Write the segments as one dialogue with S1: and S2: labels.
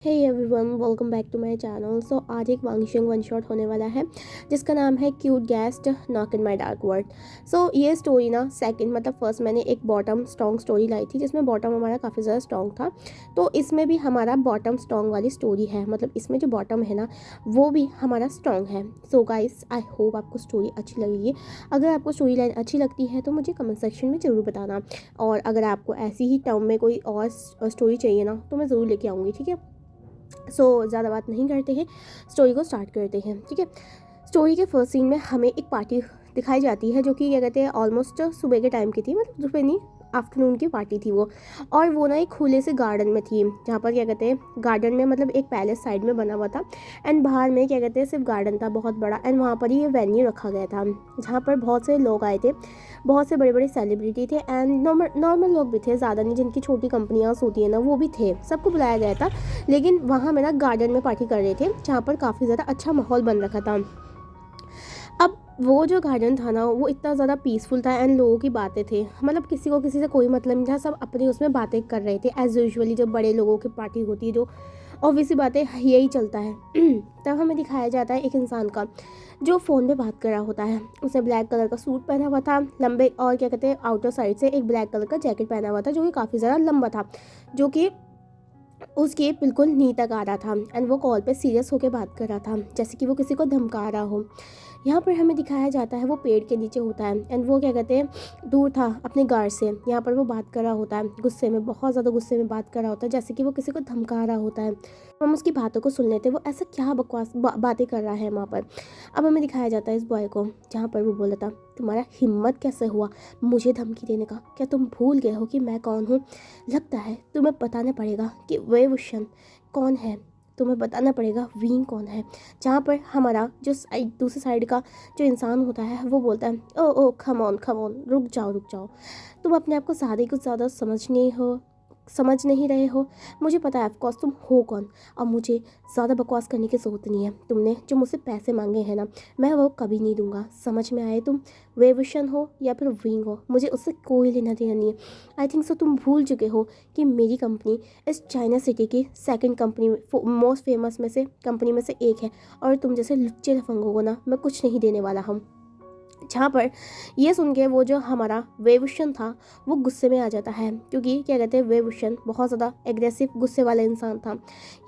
S1: Hey everyone, welcome back to my channel. So आज एक वांगशंग one shot होने वाला है जिसका नाम है cute guest knock in my dark world. So ये स्टोरी ना सेकंड मतलब फर्स्ट मैंने एक बॉटम स्ट्रॉन्ग स्टोरी लाई थी जिसमें बॉटम हमारा काफ़ी ज़्यादा स्ट्रॉन्ग था। तो इसमें भी हमारा बॉटम स्ट्रॉन्ग वाली स्टोरी है, मतलब इसमें जो बॉटम है ना वो भी हमारा स्ट्रॉन्ग है। सो गाइस, आई होप आपको स्टोरी अच्छी लगेगी। अगर आपको स्टोरी लाइन अच्छी लगती है तो मुझे कमेंट सेक्शन में ज़रूर बताना, और अगर आपको ऐसी ही टर्म में कोई और स्टोरी चाहिए ना तो मैं ज़रूर लेके आऊँगी, ठीक है। सो ज़्यादा बात नहीं करते हैं, स्टोरी को स्टार्ट करते हैं, ठीक है। स्टोरी के फर्स्ट सीन में हमें एक पार्टी दिखाई जाती है जो कि क्या कहते हैं ऑलमोस्ट सुबह के टाइम की थी, मतलब सुबह नहीं, आफ्टरनून की पार्टी थी वो। और वो ना एक खुले से गार्डन में थी जहाँ पर क्या कहते हैं गार्डन में मतलब एक पैलेस साइड में बना हुआ था, एंड बाहर में क्या कहते हैं सिर्फ गार्डन था बहुत बड़ा, एंड वहाँ पर ही ये वेन्यू रखा गया था जहाँ पर बहुत से लोग आए थे। बहुत से बड़े बड़े सेलिब्रिटी थे एंड नॉर्मल लोग भी थे, ज़्यादा नहीं, जिनकी छोटी कंपनियाँ होती हैं ना वो भी थे, सबको बुलाया गया था। लेकिन वहाँ में ना गार्डन में पार्टी कर रहे थे जहाँ पर काफ़ी ज़्यादा अच्छा माहौल बन रखा था। अब वो जो गार्डन था ना वो इतना ज़्यादा पीसफुल था एंड लोगों की बातें थे, मतलब किसी को किसी से कोई मतलब नहीं था, सब अपनी उसमें बातें कर रहे थे एज यूजुअली जब बड़े लोगों की पार्टी होती है, जो ऑब्वियसली बातें यही चलता है। तब हमें दिखाया जाता है एक इंसान का जो फ़ोन पे बात कर रहा होता है। उसने ब्लैक कलर का सूट पहना हुआ था लंबे, और क्या कहते हैं आउटर साइड से एक ब्लैक कलर का जैकेट पहना हुआ था जो कि काफ़ी ज़्यादा लंबा था, जो कि उसके बिल्कुल नी तक आ रहा था, एंड वो कॉल पे सीरियस होकर बात कर रहा था जैसे कि वो किसी को धमका रहा हो। यहाँ पर हमें दिखाया जाता है वो पेड़ के नीचे होता है एंड वो क्या कहते हैं दूर था अपने गार्ड से, यहाँ पर वो बात कर रहा होता है गुस्से में, बहुत ज़्यादा गुस्से में बात कर रहा होता है जैसे कि वो किसी को धमका रहा होता है। हम उसकी बातों को सुन लेते, वो ऐसा क्या बकवास बातें कर रहा है वहाँ पर। अब हमें दिखाया जाता है इस बॉय को जहाँ पर वो बोला था तुम्हारा हिम्मत कैसे हुआ मुझे धमकी देने का, क्या तुम भूल गए हो कि मैं कौन हूँ? लगता है तुम्हें बताना पड़ेगा कि वेवुशन कौन है, तुम्हें बताना पड़ेगा वीन कौन है। जहाँ पर हमारा जो साइड दूसरी साइड का जो इंसान होता है वो बोलता है ओ ओ कम ऑन रुक जाओ, तुम अपने आप को ज़्यादा ही कुछ ज़्यादा समझ नहीं रहे हो। मुझे पता है ऑफकोर्स तुम हो कौन, और मुझे ज़्यादा बकवास करने की ज़रूरत नहीं है। तुमने जो मुझसे पैसे मांगे हैं ना मैं वो कभी नहीं दूंगा, समझ में आए? तुम वेवुशन हो या फिर विंग हो, मुझे उससे कोई लेना देना नहीं है। आई थिंक सो तुम भूल चुके हो कि मेरी कंपनी इस चाइना सिटी की सेकंड कंपनी मोस्ट फेमस में से कंपनी में से एक है, और तुम जैसे लुच्चे लफंगों को ना मैं कुछ नहीं देने वाला हूँ। जहाँ पर ये सुन के वो जो हमारा वेवुशन था वो गुस्से में आ जाता है, क्योंकि क्या कहते हैं वेवुशन बहुत ज़्यादा एग्रेसिव गुस्से वाला इंसान था।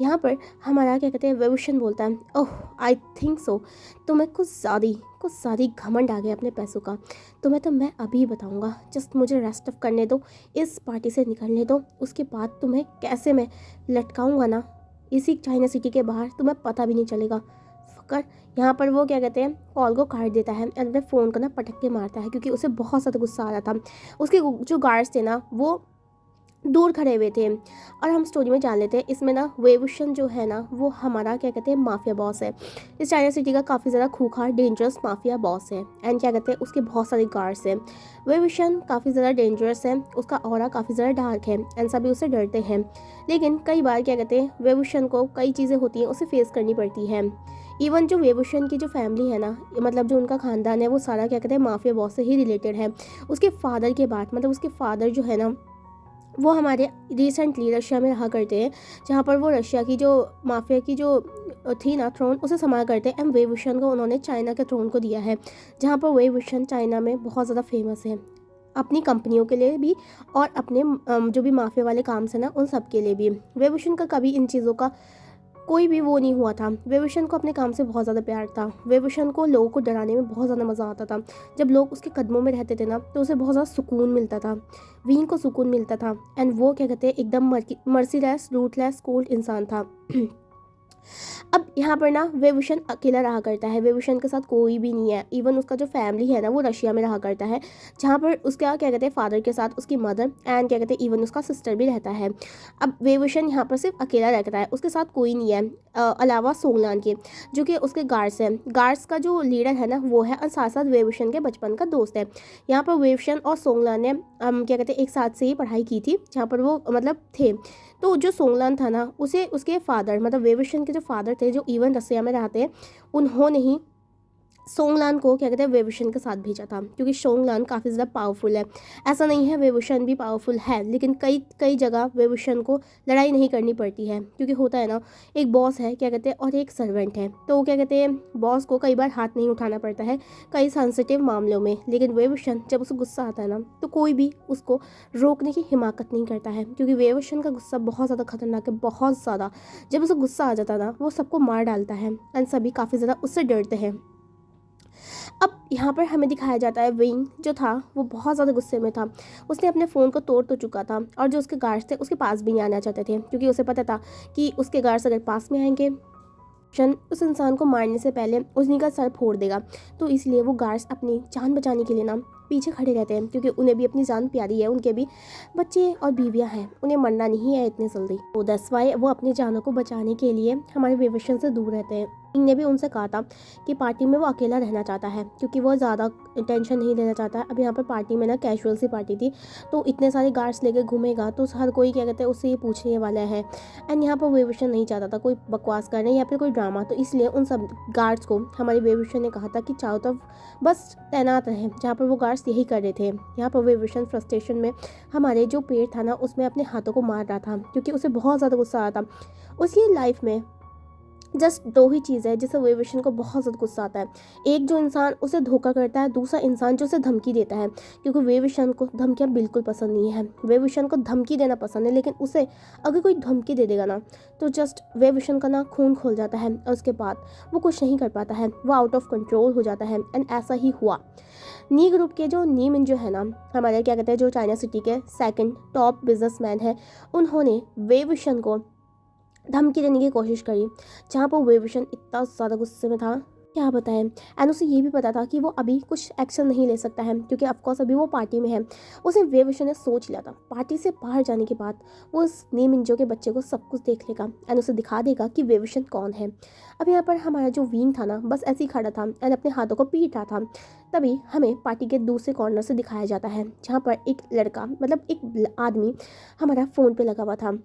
S1: यहाँ पर हमारा क्या कहते हैं वेवुशन बोलता है ओह आई थिंक सो तुम्हें कुछ ज़्यादा घमंड आ गया अपने पैसों का। तुम्हें तो मैं अभी बताऊँगा, जस्ट मुझे रेस्ट ऑफ करने दो, इस पार्टी से निकलने दो, उसके बाद तुम्हें कैसे मैं लटकाऊँगा ना इसी चाइना सिटी के बाहर, तुम्हें पता भी नहीं चलेगा। कर यहाँ पर वो क्या कहते हैं कॉल को काट देता है एंड अपने फ़ोन को ना पटक के मारता है, क्योंकि उसे बहुत ज़्यादा गुस्सा आ रहा था। उसके जो गार्ड्स थे ना वो दूर खड़े हुए थे। और हम स्टोरी में जान लेते हैं इसमें ना वेवुशन जो है ना वो हमारा क्या कहते हैं माफिया बॉस है। इस चाइना सिटी का काफ़ी ज़्यादा खूंखार डेंजरस माफिया बॉस है, एंड क्या कहते हैं उसके बहुत सारे गार्ड्स हैं। वेवुशन काफ़ी ज़्यादा डेंजरस है, उसका ऑरा काफ़ी ज़्यादा डार्क है एंड सभी उससे डरते हैं। लेकिन कई बार क्या कहते हैं वेवुशन को कई चीज़ें होती हैं उसे फेस करनी पड़ती है। इवन जो वेवुशन की जो फैमिली है ना, मतलब जो उनका खानदान है वो सारा क्या कहते हैं माफिया बॉस से ही रिलेटेड है। उसके फादर के बाद मतलब उसके फादर जो है ना वो हमारे रिसेंटली रशिया में रहा करते हैं, जहाँ पर वो रशिया की जो माफिया की जो थी ना थ्रोन उसे संभाल करते हैं, एम वेवुशन को उन्होंने चाइना के थ्रोन को दिया है, जहाँ पर वेवुशन चाइना में बहुत ज़्यादा फेमस है अपनी कंपनियों के लिए भी, और अपने जो भी माफिया वाले काम से ना उन सब के लिए भी। वेवुशन का कभी इन चीज़ों का कोई भी वो नहीं हुआ था। वेवुशन को अपने काम से बहुत ज़्यादा प्यार था, वेवुशन को लोगों को डराने में बहुत ज़्यादा मज़ा आता था। जब लोग उसके कदमों में रहते थे ना तो उसे बहुत ज़्यादा सुकून मिलता था, वीन को सुकून मिलता था, एंड वो क्या कहते हैं एकदम मर्सीलेस रूटलेस कोल्ड इंसान था। अब यहाँ पर ना वेवुशन अकेला रहा करता है, वेवुशन के साथ कोई भी नहीं है। इवन उसका जो फैमिली है ना वो रशिया में रहा करता है, जहाँ पर उसका क्या कहते हैं फादर के साथ उसकी मदर एंड क्या कहते हैं इवन उसका सिस्टर भी रहता है। अब वेवुशन यहाँ पर सिर्फ अकेला रहता है, उसके साथ कोई नहीं है अलावा सोंगलान के, जो कि उसके गार्ड्स हैं। गार्ड्स का जो लीडर है ना वो है, और साथ साथ वेवुशन के बचपन का दोस्त है। यहाँ पर वेवुशन और सोंगलान ने क्या कहते हैं एक साथ से ही पढ़ाई की थी जहाँ पर वो मतलब थे। तो जो सोंगलान था ना उसे उसके फादर मतलब वेवुशन के जो फादर थे जो इवन रसिया में रहते हैं, उन्होंने ही सोंगलान को क्या कहते हैं वेवुशन के साथ भेजा था, क्योंकि सोंगलान काफ़ी ज़्यादा पावरफुल है। ऐसा नहीं है वेवुशन भी पावरफुल है, लेकिन कई कई जगह वेवुशन को लड़ाई नहीं करनी पड़ती है, क्योंकि होता है ना, एक बॉस है क्या कहते हैं और एक सर्वेंट है, तो क्या कहते हैं बॉस को कई बार हाथ नहीं उठाना पड़ता है कई सेंसिटिव मामलों में। लेकिन वेवुशन जब उसे गुस्सा आता है ना, तो कोई भी उसको रोकने की हिमाकत नहीं करता है, क्योंकि वेवुशन का गुस्सा बहुत ज़्यादा खतरनाक है, बहुत ज़्यादा। जब उसे गुस्सा आ जाता है ना, वो सबको मार डालता है एंड सभी काफ़ी ज़्यादा उससे डरते हैं। अब यहाँ पर हमें दिखाया जाता है विंग जो था वो बहुत ज़्यादा गुस्से में था। उसने अपने फ़ोन को तोड़ तो चुका था, और जो उसके गार्ड्स थे उसके पास भी नहीं आना चाहते थे, क्योंकि उसे पता था कि उसके गार्ड्स अगर पास में आएंगे उस इंसान को मारने से पहले उन्हीं का सर फोड़ देगा। तो इसलिए वो गार्ड्स अपनी जान बचाने के लिए ना पीछे खड़े रहते हैं, क्योंकि उन्हें भी अपनी जान प्यारी है, उनके भी बच्चे और बीवियां हैं, उन्हें मरना नहीं है इतने जल्दी। तो दैट्स व्हाई वो अपनी जानों को बचाने के लिए हमारे विवेशन से दूर रहते हैं। ने भी उनसे कहा था कि पार्टी में वो अकेला रहना चाहता है, क्योंकि वो ज़्यादा टेंशन नहीं लेना चाहता है। अब यहाँ पर पार्टी में ना कैजुअल सी पार्टी थी, तो इतने सारे गार्ड्स लेके घूमेगा तो हर कोई क्या कहते हैं उससे ये पूछने वाला है। एंड यहाँ पर वेवुशन नहीं चाहता था कोई बकवास करने या फिर कोई ड्रामा, तो इसलिए उन सब गार्ड्स को हमारे वेवुशन ने कहा था कि चारों तरफ बस तैनात रहें, जहाँ पर वो गार्ड्स यही कर रहे थे। यहाँ पर वेवुशन फ्रस्ट्रेशन में हमारे जो पेड़ था ना उसमें अपने हाथों को मार रहा था, क्योंकि उसे बहुत ज़्यादा गुस्सा आ रहा था। उसकी लाइफ में जस्ट दो ही चीज़ है जिससे वेवुशन को बहुत ज़्यादा गुस्सा आता है। एक जो इंसान उसे धोखा करता है, दूसरा इंसान जो उसे धमकी देता है, क्योंकि वेवुशन को धमकियाँ बिल्कुल पसंद नहीं है। वेवुशन को धमकी देना पसंद है, लेकिन उसे अगर कोई धमकी दे देगा ना, तो जस्ट वेवुशन का ना खून खोल जाता है और उसके बाद वो कुछ नहीं कर पाता है, वो आउट ऑफ कंट्रोल हो जाता है। एंड ऐसा ही हुआ। नी ग्रुप के जो नीमिन जो है ना, हमारे क्या कहते हैं जो चाइना सिटी के सेकंड टॉप बिजनेसमैन है, उन्होंने वेवुशन को धमकी देने की कोशिश करी, जहाँ पर वेवुशन इतना ज़्यादा गुस्से में था क्या बताएं। एंड उसे ये भी पता था कि वो अभी कुछ एक्शन नहीं ले सकता है, क्योंकि ऑफकोर्स अभी वो पार्टी में है। उसे वेवुशन ने सोच लिया था पार्टी से बाहर जाने के बाद वो उस नीमिंजो के बच्चे को सब कुछ देख लेगा एंड उसे दिखा देगा कि वेवुशन कौन है। अब यहाँ पर हमारा जो विंग था ना बस ऐसे ही खड़ा था एंड अपने हाथों को पीट रहा था। तभी हमें पार्टी के दूसरे कॉर्नर से दिखाया जाता है, जहाँ पर एक लड़का मतलब एक आदमी हमारा फ़ोन पे लगा हुआ था।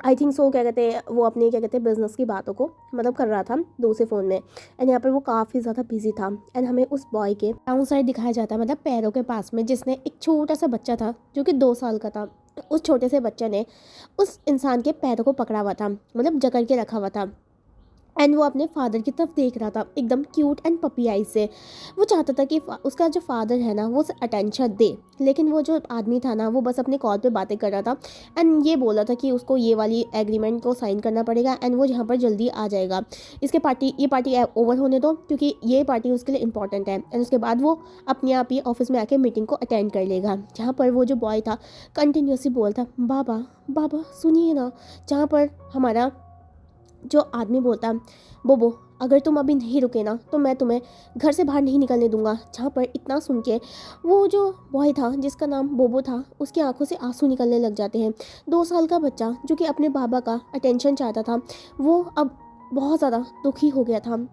S1: आई थिंक सो क्या कहते हैं वो अपने क्या कहते हैं बिजनेस की बातों को मतलब कर रहा था दूसरे फ़ोन में। एंड यहाँ पर वो काफ़ी ज़्यादा बिजी था। एंड हमें उस बॉय के डाउन साइड दिखाया जाता है, मतलब पैरों के पास में, जिसने एक छोटा सा बच्चा था जो कि 2 साल का था। उस छोटे से बच्चे ने उस इंसान के पैरों को पकड़ा हुआ था, मतलब जकड़ के रखा हुआ था। एंड वो अपने फादर की तरफ देख रहा था एकदम क्यूट एंड पपी आई से। वो चाहता था कि उसका जो फादर है ना वो उसे अटेंशन दे, लेकिन वो जो आदमी था ना वो बस अपने कॉल पे बातें कर रहा था एंड ये बोल रहा था कि उसको ये वाली एग्रीमेंट को साइन करना पड़ेगा एंड वो यहाँ पर जल्दी आ जाएगा। ये पार्टी ओवर होने दो, क्योंकि ये पार्टी उसके लिए इंपॉर्टेंट है। एंड उसके बाद वो अपने आप ही ऑफिस में आके मीटिंग को अटेंड कर लेगा। जहाँ पर वो जो बॉय था कंटिन्यूसली बोलता बाबा बाबा सुनिए ना, जहाँ पर हमारा जो आदमी बोलता बोबो अगर तुम अभी नहीं रुके ना तो मैं तुम्हें घर से बाहर नहीं निकलने दूंगा। जहाँ पर इतना सुन के वो जो बॉय था जिसका नाम बोबो था उसकी आंखों से आंसू निकलने लग जाते हैं। 2 साल का बच्चा जो कि अपने बाबा का अटेंशन चाहता था वो अब बहुत ज़्यादा दुखी हो गया था।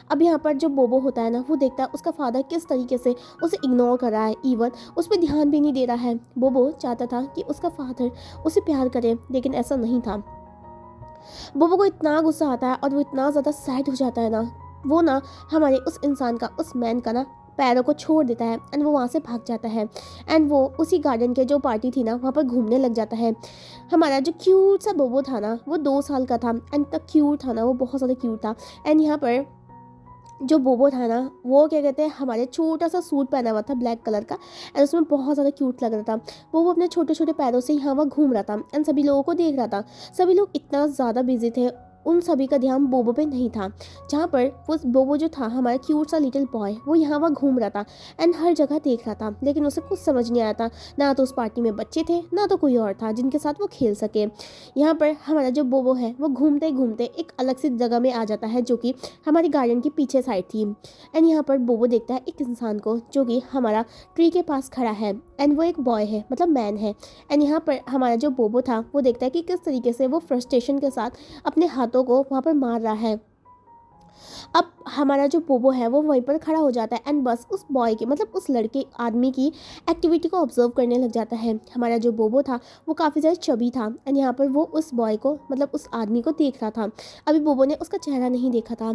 S1: अब यहाँ पर जो बोबो होता है ना वो देखता है उसका फादर किस तरीके से उसे इग्नोर कर रहा है, इवन उस पर ध्यान भी नहीं दे रहा है। बोबो चाहता था कि उसका फादर उसे प्यार करे, लेकिन ऐसा नहीं था। बोबो को इतना गुस्सा आता है और वो इतना ज़्यादा सैड हो जाता है ना, वो ना हमारे उस इंसान का उस मैन का ना पैरों को छोड़ देता है एंड वो वहाँ से भाग जाता है। एंड वो उसी गार्डन के जो पार्टी थी ना वहाँ पर घूमने लग जाता है। हमारा जो क्यूट सा बोबो था ना वो 2 साल का था एंड तक क्यूट था ना, वो बहुत ज़्यादा क्यूट था। एंड यहाँ पर जो बोबो था ना वो क्या कहते हैं हमारे छोटा सा सूट पहना हुआ था ब्लैक कलर का एंड उसमें बहुत ज़्यादा क्यूट लग रहा था। वो अपने छोटे छोटे पैरों से यहाँ वहाँ घूम रहा था एंड सभी लोगों को देख रहा था। सभी लोग इतना ज़्यादा बिजी थे, उन सभी का ध्यान बोबो पे नहीं था। जहाँ पर वो बोबो जो था हमारा क्यूट सा लिटिल बॉय वो यहाँ वहाँ घूम रहा था एंड हर जगह देख रहा था, लेकिन उसे कुछ समझ नहीं आया था। ना तो उस पार्टी में बच्चे थे ना तो कोई और था जिनके साथ वो खेल सके। यहाँ पर हमारा जो बोबो है वो घूमते घूमते एक अलग सी जगह में आ जाता है जो कि हमारी गार्डन की पीछे साइड थी। एंड यहाँ पर बोबो देखता है एक इंसान को जो कि हमारा ट्री के पास खड़ा है एंड वो एक बॉय है मतलब मैन है। एंड यहाँ पर हमारा जो बोबो था वो देखता है कि किस तरीके से वो फ्रस्ट्रेशन के साथ अपने हाथों को वहाँ पर मार रहा है। अब हमारा जो बोबो है वो वहीं पर खड़ा हो जाता है एंड बस उस बॉय के मतलब उस लड़के आदमी की एक्टिविटी को ऑब्जर्व करने लग जाता है। हमारा जो बोबो था वो काफ़ी ज़्यादा चबी था एंड यहाँ पर वो उस बॉय को मतलब उस आदमी को देख रहा था। अभी बोबो ने उसका चेहरा नहीं देखा था।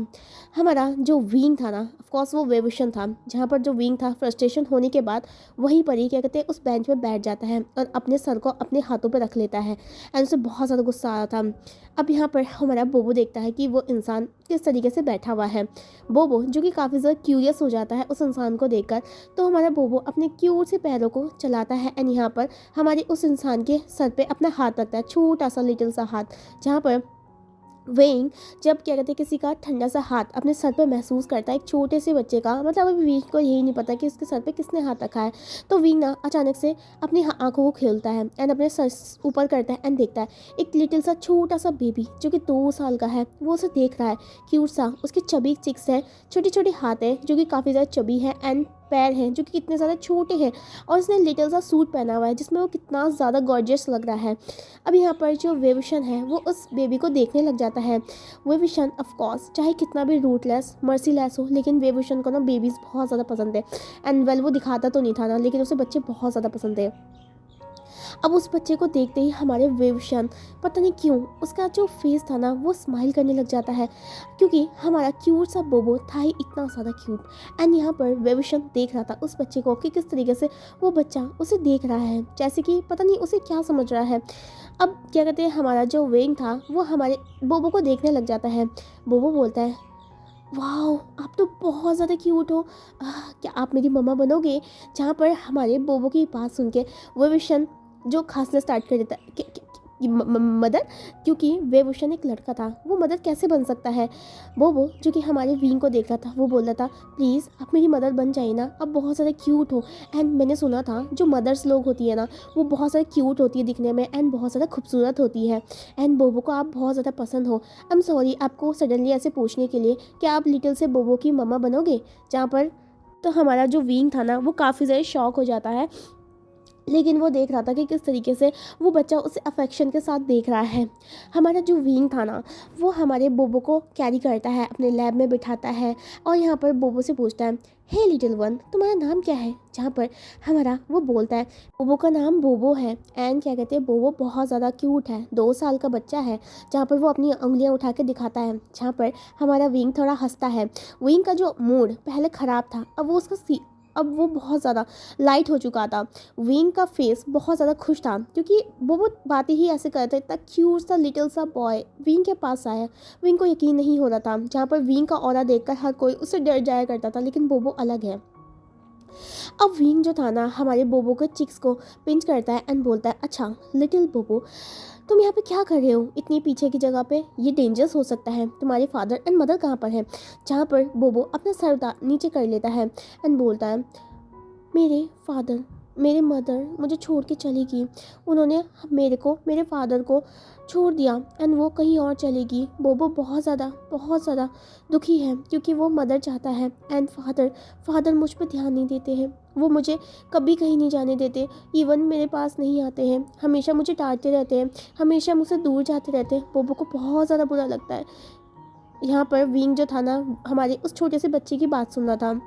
S1: हमारा जो विंग था ना, ऑफकोर्स वो वेविशन था, जहाँ पर जो विंग था फ्रस्ट्रेशन होने के बाद वहीं पर ही क्या कहते हैं उस बेंच पे बैठ जाता है और अपने सर को अपने हाथों पर रख लेता है एंड उसे बहुत ज़्यादा गुस्सा आ रहा था। अब यहाँ पर हमारा बोबो देखता है कि वो इंसान किस तरीके से बैठा हुआ है। बोबो जो कि काफ़ी ज़्यादा क्यूरियस हो जाता है उस इंसान को देखकर, तो हमारा बोबो अपने क्यूट से पैरों को चलाता है एंड यहाँ पर हमारे उस इंसान के सर पे अपना हाथ रखता है, छोटा सा लिटिल सा हाथ, जहाँ पर वेइंग जब क्या कहते हैं किसी का ठंडा सा हाथ अपने सर पे महसूस करता है, एक छोटे से बच्चे का, मतलब अभी विंग को यही नहीं पता कि उसके सर पे किसने हाथ रखा है, तो विंग ना अचानक से अपनी आंखों को खोलता है एंड अपने सर ऊपर करता है एंड देखता है एक लिटिल सा छोटा सा बेबी जो कि 2 साल का है, वो उसे देख रहा है। क्यूट सा उसके चबी चिक्स हैं, छोटे छोटे हाथ हैं जो कि काफ़ी ज़्यादा चबी है एंड पैर हैं जो कि कितने ज़्यादा छोटे हैं, और उसने लिटिल सा सूट पहना हुआ है जिसमें वो कितना ज़्यादा गॉर्जियस लग रहा है। अब यहाँ पर जो वेविशन है वो उस बेबी को देखने लग जाता है। वेविशन ऑफ कोर्स चाहे कितना भी रूटलेस मर्सीलेस हो, लेकिन वेविशन को ना बेबीज़ बहुत ज़्यादा पसंद है एंड वेल वो दिखाता तो नहीं था ना, लेकिन उसे बच्चे बहुत ज़्यादा पसंद है। अब उस बच्चे को देखते ही हमारे वेवशन पता नहीं क्यों उसका जो फेस था ना वो स्माइल करने लग जाता है, क्योंकि हमारा क्यूट सा बोबो था ही इतना ज़्यादा क्यूट एंड यहाँ पर वेवशन देख रहा था उस बच्चे को कि किस तरीके से वो बच्चा उसे देख रहा है, जैसे कि पता नहीं उसे क्या समझ रहा है। अब क्या कहते हैं हमारा जो वेंग था वो हमारे बोबो को देखने लग जाता है। बोबो बोलता है, वाओ आप तो बहुत ज़्यादा क्यूट हो, क्या आप मेरी मम्मा बनोगे? जहाँ पर हमारे बोबो की बात सुन के वेविशन जो खांसना स्टार्ट कर देता है कि मदर, क्योंकि वेवुशन एक लड़का था, वो मदर कैसे बन सकता है। बोबो जो कि हमारे विंग को देख रहा था वो बोल रहा था, प्लीज़ आप मेरी मदर बन जाइए ना, आप बहुत ज़्यादा क्यूट हो। एंड मैंने सुना था जो मदर्स लोग होती है ना वो बहुत ज़्यादा क्यूट होती है दिखने में एंड बहुत ज़्यादा खूबसूरत होती है एंड बोबो को आप बहुत ज़्यादा पसंद हो। आई एम सॉरी आपको सडनली ऐसे पूछने के लिए, क्या आप लिटिल से बोबो की मम्मा बनोगे? जहाँ पर तो हमारा जो विंग था ना वो काफ़ी ज़्यादा शॉक हो जाता है, लेकिन वो देख रहा था कि किस तरीके से वो बच्चा उसे अफेक्शन के साथ देख रहा है। हमारा जो विंग था ना वो हमारे बोबो को कैरी करता है, अपने लैब में बिठाता है और यहाँ पर बोबो से पूछता है, हे लिटिल वन तुम्हारा नाम क्या है? जहाँ पर हमारा वो बोलता है बोबो का नाम बोबो है एंड क्या कहते हैं बोबो बहुत ज़्यादा क्यूट है, 2 साल का बच्चा है। जहाँ पर वो अपनी उंगलियाँ उठा के दिखाता है, जहाँ पर हमारा विंग थोड़ा हंसता है। विंग का जो मूड पहले ख़राब था अब वो उसका अब वो बहुत ज़्यादा लाइट हो चुका था। विंग का फेस बहुत ज़्यादा खुश था क्योंकि वो बातें ही ऐसे करता, इतना क्यूट सा लिटिल सा बॉय विंग के पास आया। विंग को यकीन नहीं हो रहा था, जहाँ पर विंग का ऑरा देखकर हर कोई उससे डर जाया करता था, लेकिन बोबो अलग है। अब विंग जो था ना हमारे बोबो के चिक्स को पिंच करता है एंड बोलता है, अच्छा लिटिल बोबो तुम यहाँ पे क्या कर रहे हो इतनी पीछे की जगह पे, ये डेंजरस हो सकता है, तुम्हारे फादर एंड मदर कहाँ पर है? जहाँ पर बोबो अपना सर नीचे कर लेता है एंड बोलता है, मेरे फादर मेरे मदर मुझे छोड़ के चली गई, उन्होंने मेरे फादर को छोड़ दिया एंड वो कहीं और चलेगी। बोबो बहुत ज़्यादा दुखी है क्योंकि वो मदर चाहता है एंड फादर मुझ पर ध्यान नहीं देते हैं, वो मुझे कभी कहीं नहीं जाने देते, इवन मेरे पास नहीं आते हैं, हमेशा मुझे डांटते रहते हैं, हमेशा मुझसे दूर जाते रहते हैं। बोबो को बहुत ज़्यादा बुरा लगता है। यहाँ पर विंग जो था ना हमारे उस छोटे से बच्चे की बात सुन रहा था।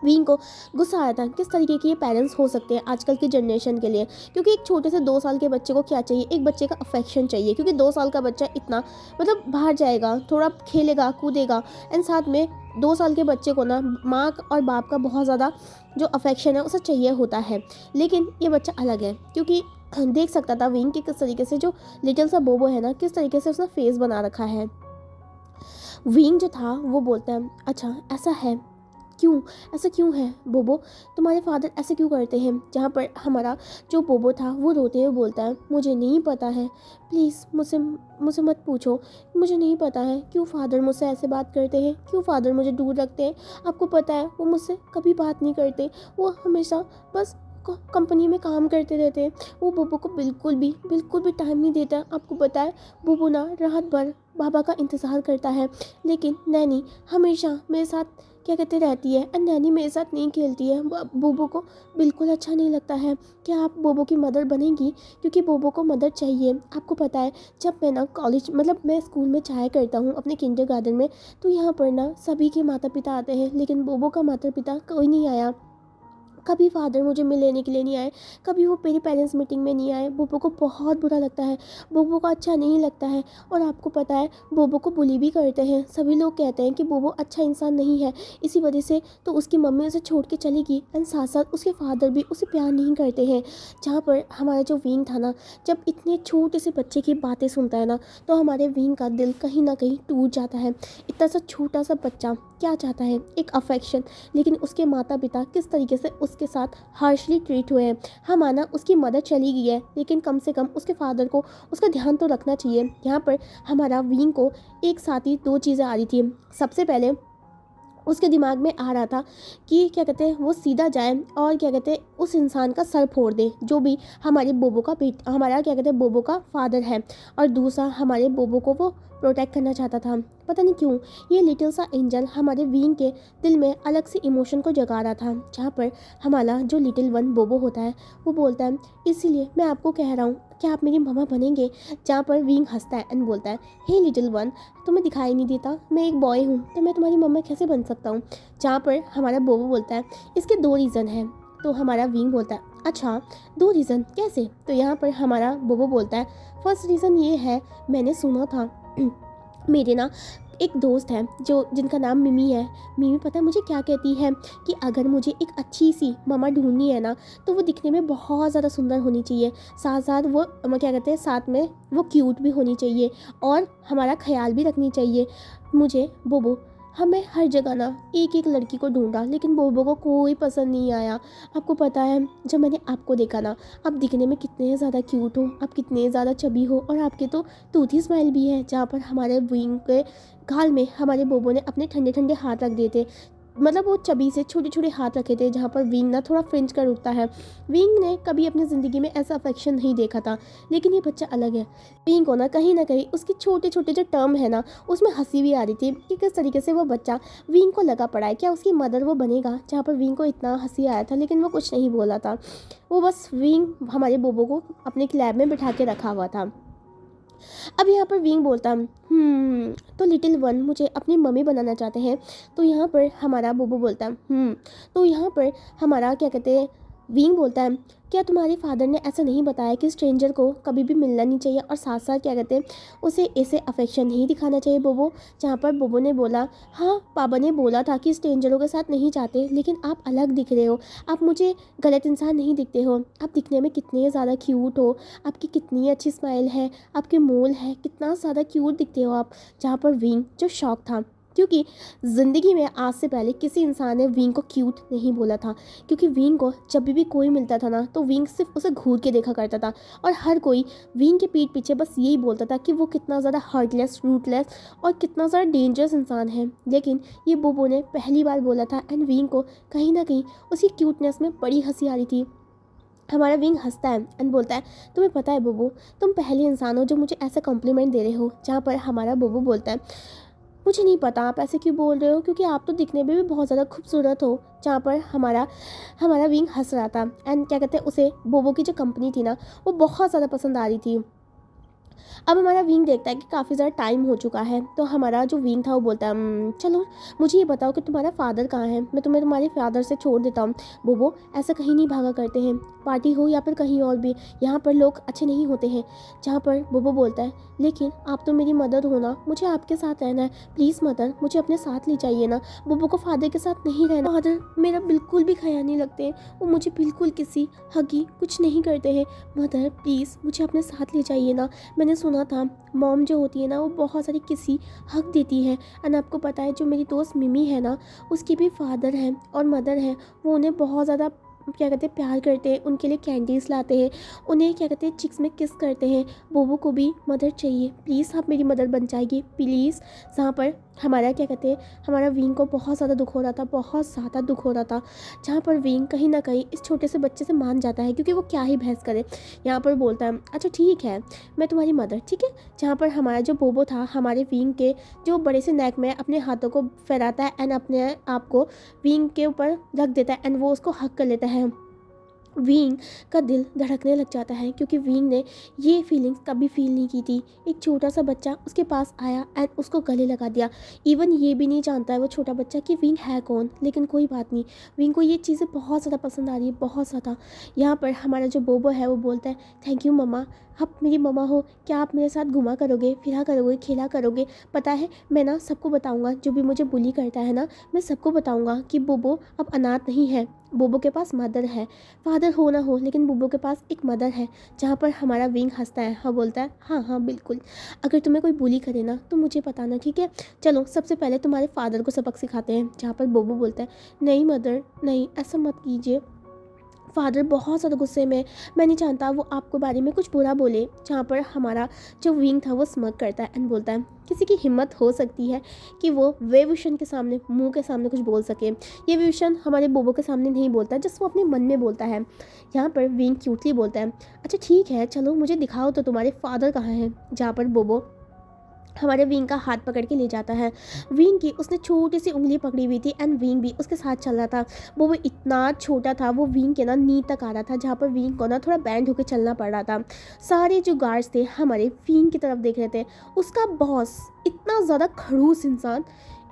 S1: विंग को गुस्सा आया था किस तरीके के ये पेरेंट्स हो सकते हैं आजकल की जनरेशन के लिए, क्योंकि एक छोटे से 2 साल के बच्चे को क्या चाहिए, एक बच्चे का अफेक्शन चाहिए, क्योंकि 2 साल का बच्चा इतना मतलब बाहर जाएगा, थोड़ा खेलेगा कूदेगा एंड साथ में 2 साल के बच्चे को ना माँ और बाप का बहुत ज़्यादा जो अफेक्शन है उसे चाहिए होता है। लेकिन ये बच्चा अलग है क्योंकि देख सकता था विंग के किस तरीके से जो लिटिल सा बोबो है ना किस तरीके से उसने फेस बना रखा है। विंग जो था वो बोलता है, अच्छा ऐसा है, क्यों ऐसा क्यों है बोबो, तुम्हारे फादर ऐसे क्यों करते हैं? जहाँ पर हमारा जो बोबो था वो रोते हुए बोलता है, मुझे नहीं पता है, प्लीज़ मुझसे मत पूछो, मुझे नहीं पता है क्यों फादर मुझसे ऐसे बात करते हैं, क्यों फादर मुझे दूर रखते हैं। आपको पता है वो मुझसे कभी बात नहीं करते, वो हमेशा बस कंपनी में काम करते रहते हैं, वो बोबो को बिल्कुल भी टाइम नहीं देता। आपको पता है बोबो ना रात भर बाबा का इंतज़ार करता है, लेकिन नैनी हमेशा मेरे साथ क्या कहते रहती है, एंड नैनी मेरे साथ नहीं खेलती है। बोबो को बिल्कुल अच्छा नहीं लगता है कि आप बोबो की मदर बनेंगी, क्योंकि बोबो को मदर चाहिए। आपको पता है जब मैं ना कॉलेज मतलब मैं स्कूल में जाया करता हूँ अपने किंडरगार्टन में, तो यहाँ पर ना सभी के माता पिता आते हैं, लेकिन बोबो का माता पिता कोई नहीं आया। कभी फादर मुझे लेने के लिए नहीं आए, कभी वो मेरी पेरेंट्स मीटिंग में नहीं आए। बोबो को बहुत बुरा लगता है, बोबो को अच्छा नहीं लगता है। और आपको पता है बोबो को बुली भी करते हैं। सभी लोग कहते हैं कि बोबो अच्छा इंसान नहीं है, इसी वजह से तो उसकी मम्मी उसे छोड़ के चली गई, एंड साथ साथ उसके फादर भी उसे प्यार नहीं करते हैं। जहाँ पर हमारा जो विंग था ना, जब इतने छोटे से बच्चे की बातें सुनता है ना, तो हमारे विंग का दिल कहीं ना कहीं टूट जाता है। इतना सा छोटा सा बच्चा क्या चाहता है, एक अफेक्शन, लेकिन उसके माता पिता किस तरीके से उसके साथ हार्शली ट्रीट हुए हैं। हाँ माना उसकी मदर चली गई है, लेकिन कम से कम उसके फादर को उसका ध्यान तो रखना चाहिए। यहाँ पर हमारा विंग को एक साथ ही दो चीज़ें आ रही थी। सबसे पहले उसके दिमाग में आ रहा था कि क्या कहते हैं वो सीधा जाए और क्या कहते हैं उस इंसान का सर फोड़ दे जो भी हमारे बोबो का हमारा क्या कहते हैं बोबो का फादर है। और दूसरा हमारे बोबो को वो प्रोटेक्ट करना चाहता था। पता नहीं क्यों ये लिटिल सा एंजल हमारे विंग के दिल में अलग से इमोशन को जगा रहा था। जहाँ पर हमारा जो लिटिल वन बोबो होता है वो बोलता है इसीलिए मैं आपको कह रहा हूँ कि आप मेरी मम्मा बनेंगे। जहाँ पर विंग हंसता है एंड बोलता है हे लिटिल वन, तुम्हें दिखाई नहीं देता मैं एक बॉय हूँ, तो मैं तुम्हारी मम्मा कैसे बन सकता हूँ। जहाँ पर हमारा बोबो बोलता है इसके दो रीज़न हैं। तो हमारा विंग बोलता है अच्छा दो रीज़न कैसे। तो यहाँ पर हमारा बोबो बोलता है फर्स्ट रीज़न ये है, मैंने सुना था मेरे ना एक दोस्त है जो जिनका नाम मिमी है। मिमी पता है मुझे क्या कहती है कि अगर मुझे एक अच्छी सी मम्मा ढूंढनी है ना, तो वो दिखने में बहुत ज़्यादा सुंदर होनी चाहिए, साथ साथ वो क्या कहते हैं साथ में वो क्यूट भी होनी चाहिए और हमारा ख्याल भी रखनी चाहिए। मुझे बोबो हमें हर जगह ना एक एक लड़की को ढूंढा, लेकिन बोबो को कोई पसंद नहीं आया। आपको पता है जब मैंने आपको देखा ना, आप दिखने में कितने ज़्यादा क्यूट हो, आप कितने ज़्यादा चबी हो, और आपके तो तूथी स्माइल भी है। जहाँ पर हमारे विंग के गाल में हमारे बोबो ने अपने ठंडे ठंडे हाथ रख दिए थे, मतलब वो चबी से छोटे छोटे हाथ रखे थे, जहाँ पर विंग ना थोड़ा फ्रिंज कर उठता है। विंग ने कभी अपनी ज़िंदगी में ऐसा अफेक्शन नहीं देखा था, लेकिन ये बच्चा अलग है। विंग को ना कहीं उसके छोटे छोटे जो टर्म है ना उसमें हंसी भी आ रही थी कि किस तरीके से वो बच्चा विंग को लगा पड़ा है, क्या उसकी मदर वो बनेगा। जहाँ पर विंग को इतना हंसी आया था, लेकिन वो कुछ नहीं बोला था। वो बस विंग हमारे बोबो को अपने लैब में बिठा के रखा हुआ था। अब यहाँ पर विंग बोलता तो लिटिल वन मुझे अपनी मम्मी बनाना चाहते हैं। तो यहाँ पर हमारा बोबो बोलता तो यहाँ पर हमारा क्या कहते हैं विंग बोलता है क्या तुम्हारे फादर ने ऐसा नहीं बताया कि स्ट्रेंजर को कभी भी मिलना नहीं चाहिए, और साथ साथ क्या कहते हैं उसे ऐसे अफेक्शन नहीं दिखाना चाहिए बोबो। जहाँ पर बोबो ने बोला हाँ पापा ने बोला था कि स्ट्रेंजरों के साथ नहीं जाते, लेकिन आप अलग दिख रहे हो, आप मुझे गलत इंसान नहीं दिखते हो, आप दिखने में कितने ज़्यादा क्यूट हो, आपकी कितनी अच्छी स्माइल है, आपके मोल है, कितना ज़्यादा क्यूट दिखते हो आप। जहाँ पर विंग जो शौक था, क्योंकि ज़िंदगी में आज से पहले किसी इंसान ने विंग को क्यूट नहीं बोला था, क्योंकि विंग को जब भी कोई मिलता था ना तो विंग सिर्फ उसे घूर के देखा करता था, और हर कोई विंग के पीठ पीछे बस यही बोलता था कि वो कितना ज़्यादा हार्टलेस, रूटलेस और कितना ज़्यादा डेंजरस इंसान है। लेकिन ये बोबो ने पहली बार बोला था, एंड विंग को कहीं ना कहीं उसकी क्यूटनेस में बड़ी हंसी आ रही थी। हमारा विंग हंसता है एंड बोलता है तुम्हें पता है बोबो, तुम पहले इंसान हो जो मुझे ऐसा कॉम्प्लीमेंट दे रहे हो। जहाँ पर हमारा बोबो बोलता है मुझे नहीं पता आप ऐसे क्यों बोल रहे हो, क्योंकि आप तो दिखने में भी बहुत ज़्यादा खूबसूरत हो। जहाँ पर हमारा हमारा विंग हंस रहा था, एंड क्या कहते हैं उसे बोबो की जो कंपनी थी ना वो बहुत ज़्यादा पसंद आ रही थी। अब हमारा विंग देखता है कि काफ़ी ज़्यादा टाइम हो चुका है, तो हमारा जो विंग था वो बोलता है चलो मुझे ये बताओ कि तुम्हारा फादर कहाँ है, मैं तुम्हें तुम्हारे फादर से छोड़ देता हूँ। बोबो ऐसा कहीं नहीं भागा करते हैं, पार्टी हो या फिर कहीं और भी, यहाँ पर लोग अच्छे नहीं होते हैं। जहाँ पर बोबो बोलता है लेकिन आप तो मेरी मदर हो ना, मुझे आपके साथ रहना है, प्लीज़ मदर मुझे अपने साथ ले जाइए ना। बोबो को फादर के साथ नहीं रहना, फादर मेरा बिल्कुल भी ख्याल नहीं लगते, वो मुझे बिल्कुल किसी हगी कुछ नहीं करते हैं। मदर प्लीज़ मुझे अपने साथ ले जाइए ना। मैंने सुना था मॉम जो होती है ना वो बहुत सारी किसी हक देती है, एंड आपको पता है जो मेरी दोस्त मिमी है ना उसके भी फादर हैं और मदर हैं, वो उन्हें बहुत ज़्यादा क्या कहते हैं प्यार करते हैं, उनके लिए कैंडीज़ लाते हैं, उन्हें क्या कहते हैं चिक्स में किस करते हैं। बोबो को भी मदर चाहिए, प्लीज़ आप मेरी मदर बन जाएगी प्लीज़। जहाँ पर हमारा क्या कहते हैं हमारा विंग को बहुत ज़्यादा दुख हो रहा था, बहुत ज़्यादा दुख हो रहा था। जहाँ पर विंग कहीं ना कहीं इस छोटे से बच्चे से मान जाता है, क्योंकि वो क्या ही बहस करे। यहाँ पर बोलता है अच्छा ठीक है मैं तुम्हारी मदर, ठीक है। जहाँ पर हमारा जो बोबो था हमारे विंग के जो बड़े से नेक में अपने हाथों को फहराता है एंड अपने आप को विंग के ऊपर रख देता है एंड वो उसको हक कर लेता है। विंग का दिल धड़कने लग जाता है, क्योंकि विंग ने ये फीलिंग्स कभी फील नहीं की थी। एक छोटा सा बच्चा उसके पास आया एंड उसको गले लगा दिया। इवन ये भी नहीं जानता है वो छोटा बच्चा कि विंग है कौन, लेकिन कोई बात नहीं, विंग को ये चीज़ें बहुत ज़्यादा पसंद आ रही है, बहुत ज़्यादा। यहाँ पर हमारा जो बोबो है वो बोलता है थैंक यू मम्मा, आप मेरी मम्मा हो, क्या आप मेरे साथ घुमा करोगे, फिरा करोगे, खेला करोगे। पता है मैं ना सबको बताऊँगा, जो भी मुझे बुली करता है ना, मैं सबको बताऊँगा कि बोबो अब अनाथ नहीं है, बोबो के पास मदर है। फादर हो ना हो लेकिन बुब्बू के पास एक मदर है। जहाँ पर हमारा विंग हंसता है, हाँ बोलता है हाँ हाँ बिल्कुल, अगर तुम्हें कोई बुली करे ना तो मुझे बताना, ठीक है। चलो सबसे पहले तुम्हारे फादर को सबक सिखाते हैं। जहाँ पर बोबो बोलता है नहीं मदर नहीं, ऐसा मत कीजिए, फादर बहुत ज़्यादा गुस्से में, मैं नहीं चाहता वो आपके बारे में कुछ बुरा बोले। जहाँ पर हमारा जो विंग था वो स्मग करता है एंड बोलता है किसी की हिम्मत हो सकती है कि वो वेवुशन के सामने, मुंह के सामने कुछ बोल सके। ये वेवुशन हमारे बोबो के सामने नहीं बोलता, जस्ट वो अपने मन में बोलता है। यहाँ पर विंग क्यूटली बोलता है अच्छा ठीक है चलो मुझे दिखाओ तो तुम्हारे फादर कहाँ हैं। जहाँ पर बोबो हमारे विंग का हाथ पकड़ के ले जाता है। विंग की उसने छोटी सी उंगली पकड़ी हुई थी एंड विंग भी उसके साथ चल रहा था। वो इतना छोटा था, वो विंग के ना नी तक आ रहा था। जहाँ पर विंग को ना थोड़ा बैंड होकर चलना पड़ रहा था। सारे जो गार्ड्स थे हमारे विंग की तरफ देख रहे थे। उसका बॉस इतना ज़्यादा खड़ूस इंसान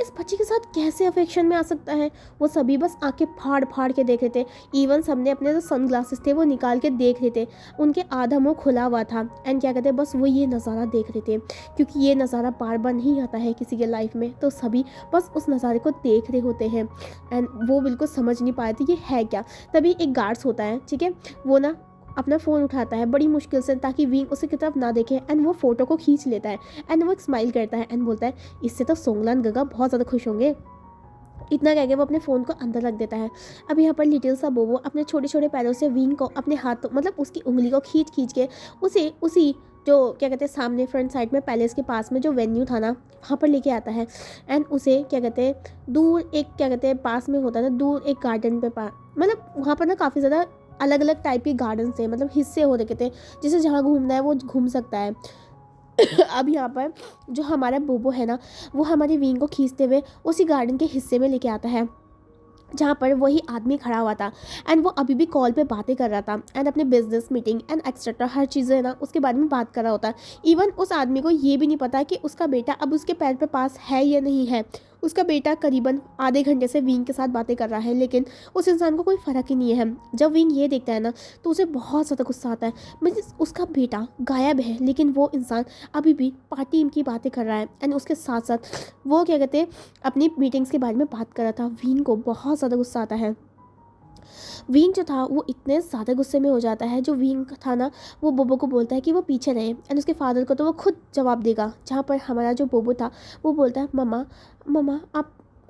S1: इस बच्चे के साथ कैसे अफेक्शन में आ सकता है। वो सभी बस आंखें फाड़ फाड़ के देख रहे थे। इवन सबने अपने जो सन ग्लासेस थे वो निकाल के देख रहे थे। उनके आधा मुंह खुला हुआ था एंड क्या कहते हैं बस वो ये नज़ारा देख रहे थे, क्योंकि ये नज़ारा बार बार नहीं आता है किसी के लाइफ में, तो सभी बस उस नज़ारे को देख रहे होते हैं एंड वो बिल्कुल समझ नहीं पाए थे ये है क्या। तभी एक गार्ड्स होता है, ठीक है, वो ना अपना फ़ोन उठाता है बड़ी मुश्किल से ताकि विंग उसे की तरफ ना देखे एंड वो फ़ोटो को खींच लेता है एंड वो एक स्माइल करता है एंड बोलता है इससे तो सोंगलान गगा बहुत ज़्यादा खुश होंगे। इतना कह के वो अपने फ़ोन को अंदर रख देता है। अब यहाँ पर लिटिल सा बोबो अपने छोटे छोटे पैरों से विंग को अपने हाथ मतलब उसकी उंगली को खींच खींच के उसी जो क्या कहते हैं सामने फ्रंट साइड में पैलेस के पास में जो वेन्यू था ना वहाँ पर लेके आता है एंड उसे क्या कहते हैं दूर एक क्या कहते हैं पास में होता है ना दूर एक गार्डन पे मतलब वहाँ पर ना काफ़ी ज़्यादा अलग अलग टाइप के गार्डन थे, मतलब हिस्से हो रखे थे, जिसे जहाँ घूमना है वो घूम सकता है। अब यहाँ पर जो हमारा बोबो है ना वो हमारे विंग को खींचते हुए उसी गार्डन के हिस्से में लेके आता है जहाँ पर वही आदमी खड़ा हुआ था एंड वो अभी भी कॉल पे बातें कर रहा था एंड अपने बिजनेस मीटिंग एंड एक्सेट्रा हर चीज़ें ना उसके बारे में बात कर रहा होता है। इवन उस आदमी को ये भी नहीं पता कि उसका बेटा अब उसके पैर पे पास है या नहीं है। उसका बेटा करीबन आधे घंटे से विंग के साथ बातें कर रहा है, लेकिन उस इंसान को कोई फ़र्क ही नहीं है। जब विंग ये देखता है ना तो उसे बहुत ज़्यादा गुस्सा आता है, मीन्स उसका बेटा गायब है लेकिन वो इंसान अभी भी पार्टी की बातें कर रहा है एंड उसके साथ साथ वो क्या कहते हैं अपनी मीटिंग्स के बारे में बात कर रहा था। विंग को बहुत ज़्यादा गुस्सा आता है। विंग जो था वो इतने ज़्यादा गुस्से में हो जाता है, जो विंग था ना वो बोबो को बोलता है कि वो पीछे रहे एंड उसके फादर को तो वो खुद जवाब देगा। जहाँ पर हमारा जो बोबो था वो बोलता है मम्मा मम्मा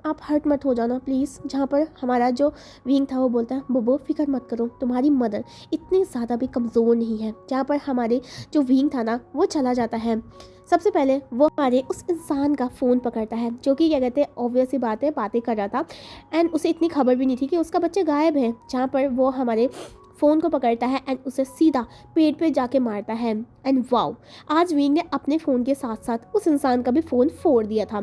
S1: आप हर्ट मत हो जाना प्लीज़। जहाँ पर हमारा जो विंग था वो बोलता है बोबो फिक्र मत करो, तुम्हारी मदर इतनी ज़्यादा भी कमज़ोर नहीं है। जहाँ पर हमारे जो विंग था ना वो चला जाता है। सबसे पहले वो हमारे उस इंसान का फ़ोन पकड़ता है जो कि क्या कहते हैं ऑब्वियस सी बात है बातें कर रहा था एंड उसे इतनी खबर भी नहीं थी कि उसका बच्चा गायब है। जहाँ पर वो हमारे फ़ोन को पकड़ता है एंड उसे सीधा पेट पे जाके मारता है एंड वाओ, आज विंग ने अपने फ़ोन के साथ साथ उस इंसान का भी फ़ोन फोड़ दिया था।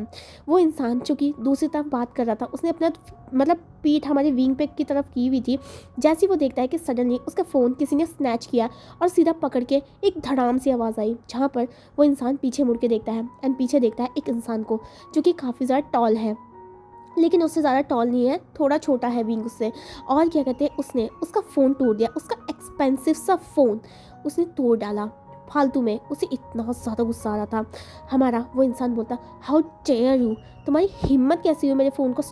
S1: वो इंसान जो कि दूसरी तरफ बात कर रहा था उसने अपना मतलब पीठ हमारे विंग पे की तरफ की हुई थी। जैसे ही वो देखता है कि सडनली उसका फ़ोन किसी ने स्नैच किया और सीधा पकड़ के एक धड़ाम सी आवाज़ आई। जहाँ पर वो इंसान पीछे मुड़ के देखता है एंड पीछे देखता है एक इंसान को जो कि काफ़ी ज़्यादा टॉल है, लेकिन उससे ज़्यादा टॉल नहीं है, थोड़ा छोटा है विंग उससे। और क्या कहते हैं उसने उसका फ़ोन तोड़ दिया, उसका एक्सपेंसिव सा फ़ोन उसने तोड़ डाला फालतू में। उसे इतना ज़्यादा गुस्सा आ रहा था। हमारा वो इंसान बोलता हाउ डेयर यू, तुम्हारी हिम्मत कैसी हुई मेरे फ़ोन को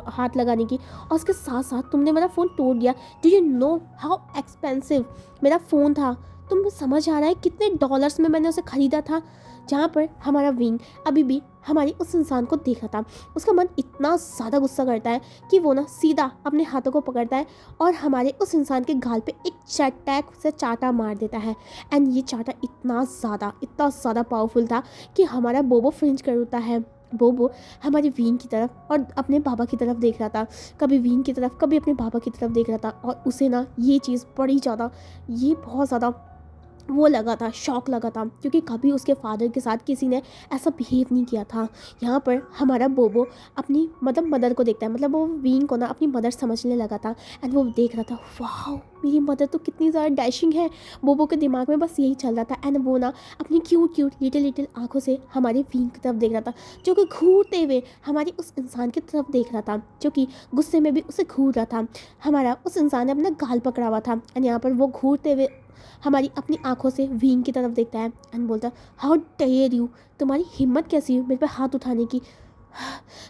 S1: हाथ लगाने की, और उसके साथ साथ तुमने मेरा फ़ोन तोड़ दिया। Do you know how expensive मेरा फ़ोन था? तुम्हें समझ आ रहा है कितने डॉलर्स में मैंने उसे ख़रीदा था? जहाँ पर हमारा विंग अभी भी हमारी उस इंसान को देख रहा था। उसका मन इतना ज़्यादा गुस्सा करता है कि वो ना सीधा अपने हाथों को पकड़ता है और हमारे उस इंसान के गाल पे एक चटैक से चाटा मार देता है। एंड ये चाटा इतना ज़्यादा पावरफुल था कि हमारा बोबो फ्रिंज कर उठता है। बोबो हमारे वीन की तरफ और अपने पापा की तरफ देख रहा था, कभी वीन की तरफ कभी अपने पापा की तरफ देख रहा था, और उसे ना ये बहुत ज़्यादा वो लगा था, शॉक लगा था, क्योंकि कभी उसके फादर के साथ किसी ने ऐसा बिहेव नहीं किया था। यहाँ पर हमारा बोबो अपनी मदर को देखता है, मतलब वो वीन को ना अपनी मदर समझने लगा था। एंड वो देख रहा था, वाह मेरी मदर तो कितनी ज़्यादा डैशिंग है। बोबो के दिमाग में बस यही चल रहा था। एंड वो ना अपनी क्यूट लिटिल आंखों से हमारे वीन की तरफ देख रहा था, जो कि घूरते हुए हमारी उस इंसान की तरफ देख रहा था, जो कि गुस्से में भी उसे घूर रहा था। हमारा उस इंसान ने अपना गाल पकड़ा हुआ था। एंड यहाँ पर वो घूरते हुए हमारी अपनी आंखों से वीन की तरफ देखता है एंड बोलता है, हाउ डेयर यू, तुम्हारी हिम्मत कैसी हुई मेरे पे हाथ उठाने की,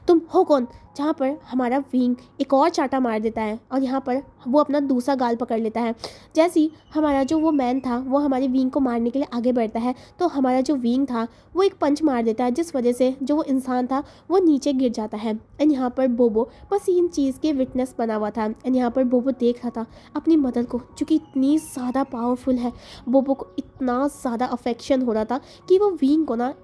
S1: तुम हो कौन। जहाँ पर हमारा विंग एक और चाटा मार देता है और यहाँ पर वो अपना दूसरा गाल पकड़ लेता है। जैसे ही हमारा जो वो मैन था वो हमारे विंग को मारने के लिए आगे बढ़ता है, तो हमारा जो विंग था वो एक पंच मार देता है, जिस वजह से जो वो इंसान था वो नीचे गिर जाता है। एंड यहाँ पर बोबो बस इन चीज़ के विटनेस बना हुआ था। एंड यहाँ पर बोबो देख रहा था अपनी मदर को, जो कि इतनी ज़्यादा पावरफुल है। बोबो को इतना ज़्यादा अफेक्शन हो रहा था कि वो विंग को ना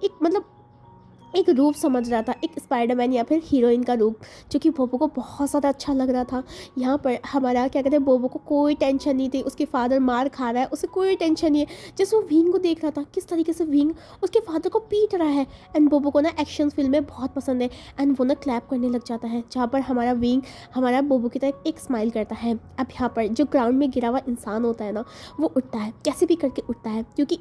S1: एक रूप समझ रहा था, एक स्पाइडरमैन या फिर हीरोइन का रूप, जो कि बोबो को बहुत ज़्यादा अच्छा लग रहा था। यहाँ पर हमारा क्या कहते हैं, बोबो को कोई टेंशन नहीं थी, उसके फादर मार खा रहा है उसे कोई टेंशन नहीं है। जैसे वो विंग को देख रहा था किस तरीके से विंग उसके फादर को पीट रहा है। एंड बोबो को ना एक्शन फिल्में बहुत पसंद है एंड वो ना क्लैप करने लग जाता है, जहाँ पर हमारा विंग हमारा बोबो की तरफ एक स्माइल करता है। अब यहाँ पर जो ग्राउंड में गिरा हुआ इंसान होता है ना, वो उठता है, कैसे भी करके उठता है, क्योंकि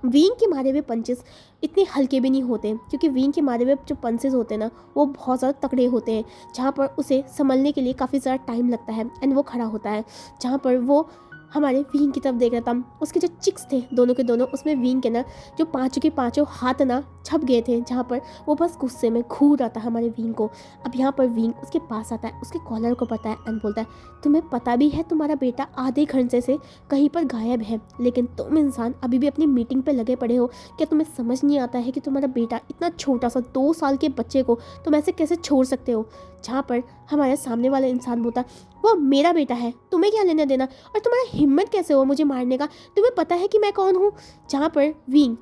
S1: वीन के मारे हुए पंचेस इतने हल्के भी नहीं होते, क्योंकि वीन के मारे हुए जो पंचेस होते हैं ना वो बहुत ज़्यादा तगड़े होते हैं, जहाँ पर उसे संभलने के लिए काफ़ी ज़्यादा टाइम लगता है। एंड वो खड़ा होता है, जहाँ पर वो हमारे वीन की तरफ देख रहा था। उसके जो चिक्स थे दोनों के दोनों, उसमें वीन के ना जो पाँचों के पाँचों हाथ ना छप गए थे, जहाँ पर वो बस गुस्से में घूर रहा था हमारे वीन को। अब यहाँ पर वीन उसके पास आता है, उसके कॉलर को पता है एंड बोलता है, तुम्हें पता भी है तुम्हारा बेटा आधे घंटे से कहीं पर गायब है, लेकिन तुम इंसान अभी भी अपनी मीटिंग पे लगे पड़े हो। क्या तुम्हें समझ नहीं आता है कि तुम्हारा बेटा इतना छोटा सा 2 साल के बच्चे को तुम ऐसे कैसे छोड़ सकते हो। जहाँ पर हमारे सामने वाला इंसान बोलता, वो मेरा बेटा है, तुम्हें क्या लेना देना, और तुम्हारा हिम्मत कैसे हो मुझे मारने का, तुम्हें पता है कि मैं कौन हूँ। जहाँ पर विंग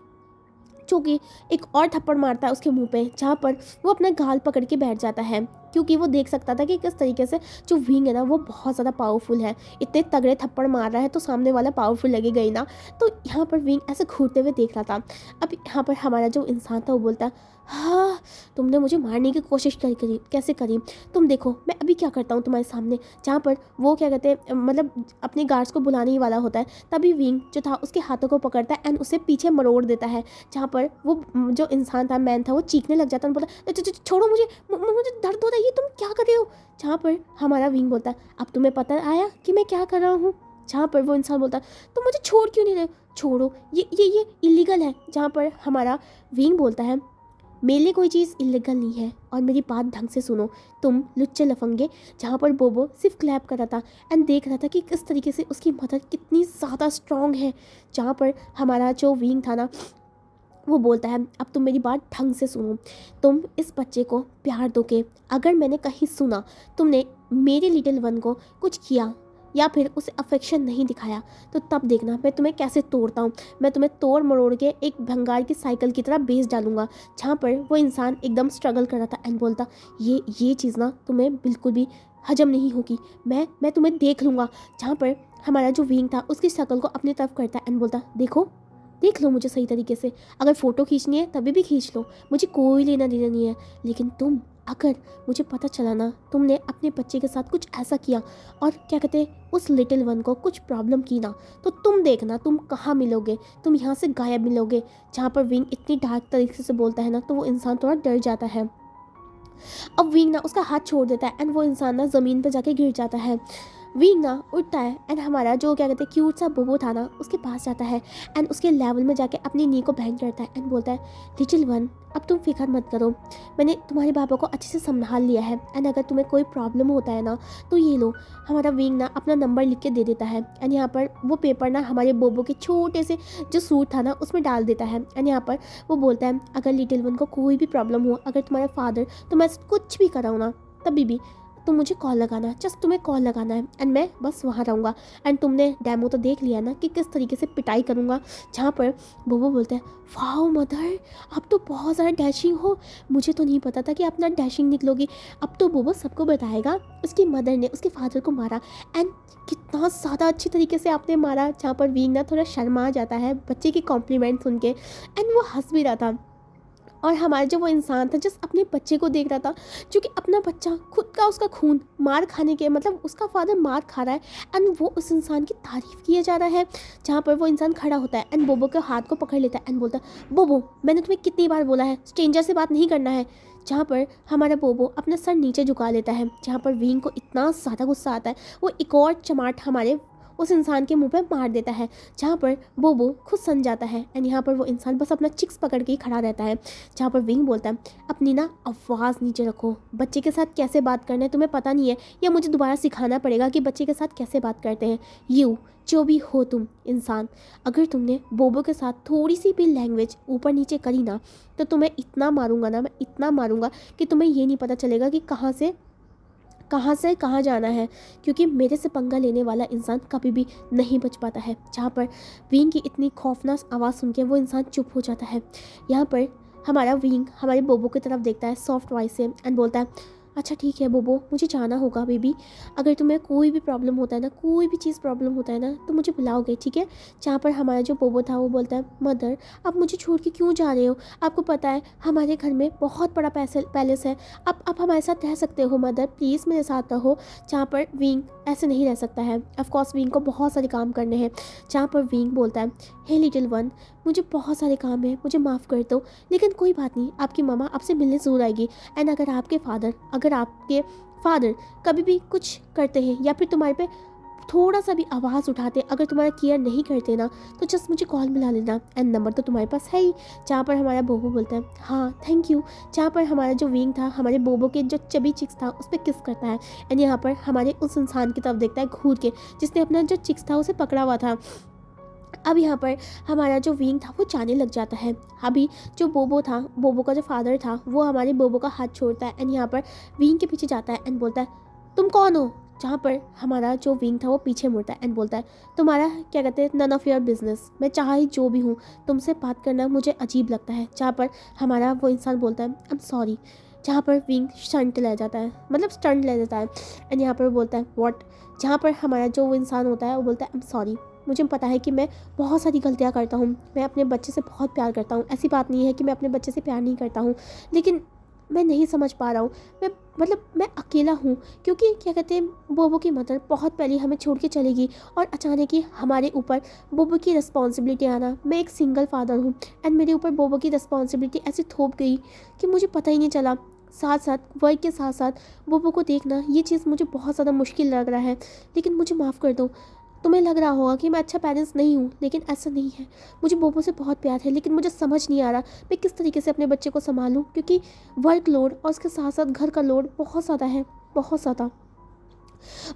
S1: जो कि एक और थप्पड़ मारता है उसके मुंह पे, जहाँ पर वो अपना गाल पकड़ के बैठ जाता है, क्योंकि वो देख सकता था कि किस तरीके से जो विंग है ना वो बहुत ज़्यादा पावरफुल है। इतने तगड़े थप्पड़ मार रहा है तो सामने वाला पावरफुल लगेगा ही ना। तो यहाँ पर विंग ऐसे घूरते हुए देख रहा था। अब यहाँ पर हमारा जो इंसान था वो बोलता, हाँ तुमने मुझे मारने की कोशिश करी कैसे करी, तुम देखो मैं अभी क्या करता हूँ तुम्हारे सामने। जहाँ पर वो क्या कहते हैं, मतलब अपने गार्ड्स को बुलाने ही वाला होता है, तभी विंग जो था उसके हाथों को पकड़ता है एंड उसे पीछे मरोड़ देता है। जहाँ पर वो जो इंसान था, मैन था, वो चीखने लग जाता है, बोला छोड़ो मुझे, मुझे दर्द हो रहा है, ये तुम क्या कर रहे हो। जहाँ पर हमारा विंग बोलता है, अब तुम्हें पता आया कि मैं क्या कर रहा हूँ। जहाँ पर वो इंसान बोलता है, तुम मुझे छोड़ क्यों नहीं रहे, छोड़ो, ये इलीगल है। जहाँ पर हमारा विंग बोलता है, मेरे लिए कोई चीज़ इलीगल नहीं है, और मेरी बात ढंग से सुनो तुम लुच्चे लफंगे। जहाँ पर बोबो सिर्फ क्लैप कर रहा था एंड देख रहा था कि किस तरीके से उसकी मदर कितनी ज़्यादा स्ट्रॉन्ग है। जहाँ पर हमारा जो विंग था ना वो बोलता है, अब तुम मेरी बात ढंग से सुनो, तुम इस बच्चे को प्यार दोगे। अगर मैंने कहीं सुना तुमने मेरे लिटिल वन को कुछ किया या फिर उसे अफेक्शन नहीं दिखाया, तो तब देखना मैं तुम्हें कैसे तोड़ता हूँ। मैं तुम्हें तोड़ मरोड़ के एक भंगार की साइकिल की तरह बेच डालूंगा। जहाँ पर वो इंसान एकदम स्ट्रगल कर रहा था एंड बोलता, ये चीज़ ना तुम्हें बिल्कुल भी हजम नहीं होगी, मैं तुम्हें देख लूँगा। जहाँ पर हमारा जो विंग था उसकी शक्ल को अपनी तरफ करता एंड बोलता, देखो देख लो मुझे सही तरीके से, अगर फ़ोटो खींचनी है तभी भी खींच लो, मुझे कोई लेना देना नहीं है। लेकिन तुम, अगर मुझे पता चला ना तुमने अपने बच्चे के साथ कुछ ऐसा किया और क्या कहते हैं उस लिटिल वन को कुछ प्रॉब्लम की ना, तो तुम देखना तुम कहाँ मिलोगे, तुम यहाँ से गायब मिलोगे। जहाँ पर विंग इतनी डार्क तरीके से बोलता है ना, तो वो इंसान थोड़ा डर जाता है। अब विंग ना उसका हाथ छोड़ देता है एंड वो इंसान ना ज़मीन पर जाके गिर जाता है। विंग ना उठता है एंड हमारा जो क्या कहते हैं क्यूट सा बोबो था ना उसके पास जाता है एंड उसके लेवल में जाके अपनी नी को बैंग करता है एंड बोलता है, लिटिल वन अब तुम फिक्र मत करो, मैंने तुम्हारे पापा को अच्छे से संभाल लिया है एंड अगर तुम्हें कोई प्रॉब्लम होता है ना तो ये लो। हमारा विंग ना अपना नंबर लिख के दे देता है एंड यहाँ पर वो पेपर ना हमारे बोबो के छोटे से जो सूट था ना उसमें डाल देता है एंड यहाँ पर वो बोलता है, अगर लिटिल वन को कोई भी प्रॉब्लम हो, अगर तुम्हारा फादर तुम्हें कुछ भी कराओ ना तभी भी तुम मुझे कॉल लगाना, जस्ट तुम्हें कॉल लगाना है एंड मैं बस वहाँ रहूँगा। एंड तुमने डेमो तो देख लिया ना कि किस तरीके से पिटाई करूँगा। जहाँ पर बोबो बोलता है, वाओ मदर आप तो बहुत ज़्यादा डैशिंग हो, मुझे तो नहीं पता था कि आप ना डैशिंग निकलोगी। अब तो बोबो सबको बताएगा उसकी मदर ने उसके फादर को मारा एंड कितना ज़्यादा अच्छी तरीके से आपने मारा। जहाँ पर विंग ना थोड़ा शर्मा जाता है बच्चे की कॉम्प्लीमेंट सुन के एंड वो हंस भी रहा था। और हमारा जो वो इंसान था जिस अपने बच्चे को देख रहा था, जो कि अपना बच्चा खुद का उसका खून मार खाने के मतलब उसका फादर मार खा रहा है एंड वो उस इंसान की तारीफ़ किया जा रहा है। जहाँ पर वो इंसान खड़ा होता है एंड बोबो के हाथ को पकड़ लेता है एंड बोलता है, बोबो मैंने तुम्हें कितनी बार बोला है स्ट्रेंजर से बात नहीं करना है। जहाँ पर हमारा बोबो अपना सर नीचे झुका लेता है। जहाँ पर विंग को इतना ज़्यादा गुस्सा आता है वो एक और चमाट हमारे उस इंसान के मुंह पे मार देता है। जहाँ पर बोबो खुद सन जाता है एंड यहाँ पर वो इंसान बस अपना चिक्स पकड़ के ही खड़ा रहता है। जहाँ पर विंग बोलता है, अपनी ना आवाज़ नीचे रखो, बच्चे के साथ कैसे बात करना है तुम्हें पता नहीं है, या मुझे दोबारा सिखाना पड़ेगा कि बच्चे के साथ कैसे बात करते हैं। यू जो भी हो तुम इंसान, अगर तुमने बोबो के साथ थोड़ी सी भी लैंग्वेज ऊपर नीचे करी ना तो तुम्हें इतना मारूंगा ना, मैं इतना मारूंगा कि तुम्हें ये नहीं पता चलेगा कि कहाँ से कहाँ जाना है, क्योंकि मेरे से पंगा लेने वाला इंसान कभी भी नहीं बच पाता है। जहाँ पर विंग की इतनी खौफनाक आवाज़ सुन के वो इंसान चुप हो जाता है। यहाँ पर हमारा विंग हमारे बोबो की तरफ देखता है सॉफ्ट वॉइस से एंड बोलता है, अच्छा ठीक है बोबो मुझे जाना होगा बेबी, अगर तुम्हें कोई भी प्रॉब्लम होता है ना, कोई भी चीज़ प्रॉब्लम होता है ना तो मुझे बुलाओगे ठीक है। जहाँ पर हमारा जो बोबो था वो बोलता है, मदर आप मुझे छोड़ के क्यों जा रहे हो, आपको पता है हमारे घर में बहुत बड़ा पैलेस है, आप हमारे साथ रह सकते हो मदर, प्लीज़ मेरे साथ रहो। जहाँ पर विंग ऐसे नहीं रह सकता है, ऑफकोर्स विंग को बहुत सारे काम करने हैं। जहाँ पर विंग बोलता है, हे लिटिल वन मुझे बहुत सारे काम है, मुझे माफ़ कर दो, लेकिन कोई बात नहीं, आपकी मम्मा आपसे मिलने ज़रूर आएगी। एंड अगर आपके फादर कभी भी कुछ करते हैं या फिर तुम्हारे पे थोड़ा सा भी आवाज़ उठाते, अगर तुम्हारा केयर नहीं करते ना तो जस्ट मुझे कॉल मिला लेना एंड नंबर तो तुम्हारे पास है ही। जहाँ पर हमारा बोबो बोलता है, हाँ थैंक यू। जहाँ पर हमारा जो विंग था हमारे बोबो के जो चबी चिक्स था उस पर किस करता है एंड यहाँ पर हमारे उस इंसान की तरफ देखता है घूर के जिसने अपना जो चिक्स था उसे पकड़ा हुआ था। अब यहाँ पर हमारा जो विंग था वो जाने लग जाता है। अभी जो बोबो था, बोबो का जो फादर था, वो हमारे बोबो का हाथ छोड़ता है एंड यहाँ पर विंग के पीछे जाता है एंड बोलता है, तुम कौन हो। जहाँ पर हमारा जो विंग था वो पीछे मुड़ता है एंड बोलता है, तुम्हारा क्या कहते हैं नन ऑफ योर बिजनेस, मैं चाहे जो भी हूँ तुमसे बात करना मुझे अजीब लगता है। जहाँ पर हमारा वो इंसान बोलता है, आई एम सॉरी। जहाँ पर विंग स्टंट ले जाता है, मतलब स्टंट ले जाता है एंड यहाँ पर बोलता है व्हाट। जहाँ पर हमारा जो वो इंसान होता है वो बोलता है, आई एम सॉरी, मुझे पता है कि मैं बहुत सारी गलतियाँ करता हूँ, मैं अपने बच्चे से बहुत प्यार करता हूँ, ऐसी बात नहीं है कि मैं अपने बच्चे से प्यार नहीं करता हूँ, लेकिन मैं नहीं समझ पा रहा हूँ, मैं अकेला हूँ, क्योंकि क्या कहते हैं बोबो की मदर बहुत पहले हमें छोड़ के चलेगी और अचानक ही हमारे ऊपर बोबो की रिस्पॉन्सिबिलिटी आना। मैं एक सिंगल फादर हूँ एंड मेरे ऊपर बोबो की रिस्पॉन्सिबिलिटी ऐसे थोप गई कि मुझे पता ही नहीं चला। साथ साथ वर्क के साथ साथ बोबो को देखना ये चीज़ मुझे बहुत ज़्यादा मुश्किल लग रहा है, लेकिन मुझे माफ़ कर दो। तुम्हें लग रहा होगा कि मैं अच्छा पेरेंट्स नहीं हूँ, लेकिन ऐसा नहीं है, मुझे बोबो से बहुत प्यार है, लेकिन मुझे समझ नहीं आ रहा मैं किस तरीके से अपने बच्चे को संभालूँ, क्योंकि वर्क लोड और उसके साथ साथ घर का लोड बहुत ज़्यादा है, बहुत ज़्यादा।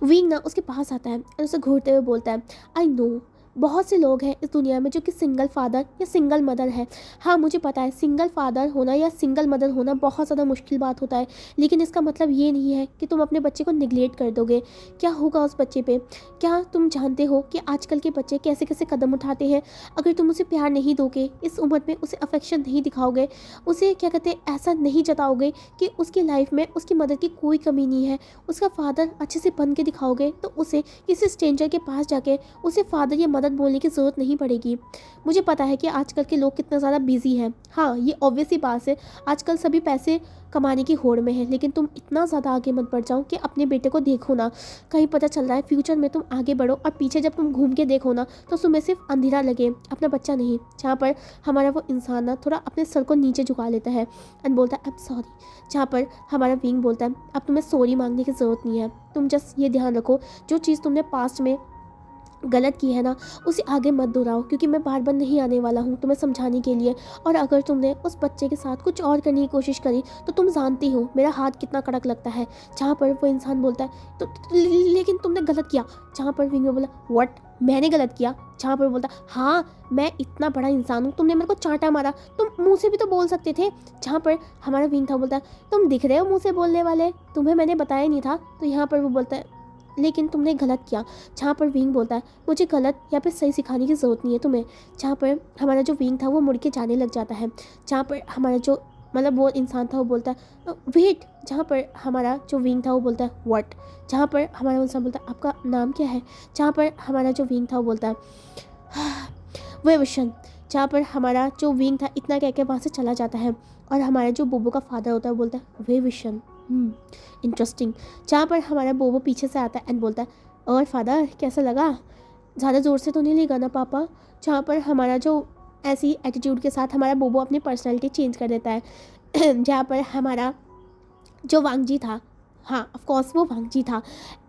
S1: विंग ना उसके पास आता है और उसे घूरते हुए बोलता है, आई नो बहुत से लोग हैं इस दुनिया में जो कि सिंगल फादर या सिंगल मदर है। हाँ मुझे पता है सिंगल फादर होना या सिंगल मदर होना बहुत ज़्यादा मुश्किल बात होता है, लेकिन इसका मतलब ये नहीं है कि तुम अपने बच्चे को निगलेक्ट कर दोगे। क्या होगा उस बच्चे पे? क्या तुम जानते हो कि आजकल के बच्चे कैसे कैसे कदम उठाते हैं? अगर तुम उसे प्यार नहीं दोगे, इस उम्र में उसे अफेक्शन नहीं दिखाओगे, उसे क्या कहते हैं ऐसा नहीं जताओगे कि उसकी लाइफ में उसकी मदर की कोई कमी नहीं है, उसका फादर अच्छे से बन के दिखाओगे, तो उसे किसी स्ट्रेंजर के पास जाके उसे फादर या मदर मदद बोलने की ज़रूरत नहीं पड़ेगी। मुझे पता है कि आजकल के लोग कितना ज़्यादा बिजी हैं। हाँ, ये ऑब्वियस ही बात है, आजकल सभी पैसे कमाने की होड़ में है, लेकिन तुम इतना ज़्यादा आगे मत बढ़ जाओ कि अपने बेटे को देखो ना, कहीं पता चल रहा है फ्यूचर में तुम आगे बढ़ो और पीछे जब तुम घूम के देखो ना तो तुम्हें सिर्फ अंधेरा लगे, अपना बच्चा नहीं। जहाँ पर हमारा वो इंसान ना थोड़ा अपने सर को नीचे झुका लेता है एंड बोलता है आई एम सॉरी। जहाँ पर हमारा विंग बोलता है अब तुम्हें सॉरी मांगने की ज़रूरत नहीं है, तुम जस्ट ये ध्यान रखो जो चीज़ तुमने पास्ट में गलत की है ना उसे आगे मत दोहराओ, क्योंकि मैं बार बार नहीं आने वाला हूँ तुम्हें समझाने के लिए। और अगर तुमने उस बच्चे के साथ कुछ और करने की कोशिश करी तो तुम जानती हो मेरा हाथ कितना कड़क लगता है। जहाँ पर वो इंसान बोलता है लेकिन तुमने गलत किया। जहाँ पर विंग में बोला व्हाट, मैंने गलत किया। जहाँ पर बोलता हाँ, मैं इतना बड़ा इंसान हूँ, तुमने मेरे को चांटा मारा, तुम मुँह से भी तो बोल सकते थे। जहाँ पर हमारा विंग था बोलता है तुम दिख रहे हो मुँह से बोलने वाले, तुम्हें मैंने बताया नहीं था। तो यहाँ पर वो बोलता है लेकिन तुमने गलत किया। जहाँ पर विंग बोलता है मुझे गलत या फिर सही सिखाने की ज़रूरत नहीं है तुम्हें। जहाँ पर हमारा जो विंग था वो मुड़ के जाने लग जाता है। जहाँ पर हमारा जो मतलब वो इंसान था वो बोलता है वेट। जहाँ पर हमारा जो विंग था वो बोलता है व्हाट। जहाँ पर हमारा इंसान बोलता है आपका नाम क्या है। जहाँ पर हमारा जो विंग था वो बोलता है वेविशन। जहाँ पर हमारा जो विंग था इतना कह के वहाँ से चला जाता है और हमारा जो बोबो का फादर होता है वो बोलता है वेविशन, इंटरेस्टिंग। जहाँ पर हमारा बोबो पीछे से आता है एंड बोलता है और फादर कैसा लगा, ज़्यादा ज़ोर से तो नहीं लेगा ना पापा। जहाँ पर हमारा जो ऐसी एटीट्यूड के साथ हमारा बोबो अपनी पर्सनैलिटी चेंज कर देता है। जहाँ पर हमारा जो वांगजी था, हाँ ऑफ कोर्स वो वांगजी था,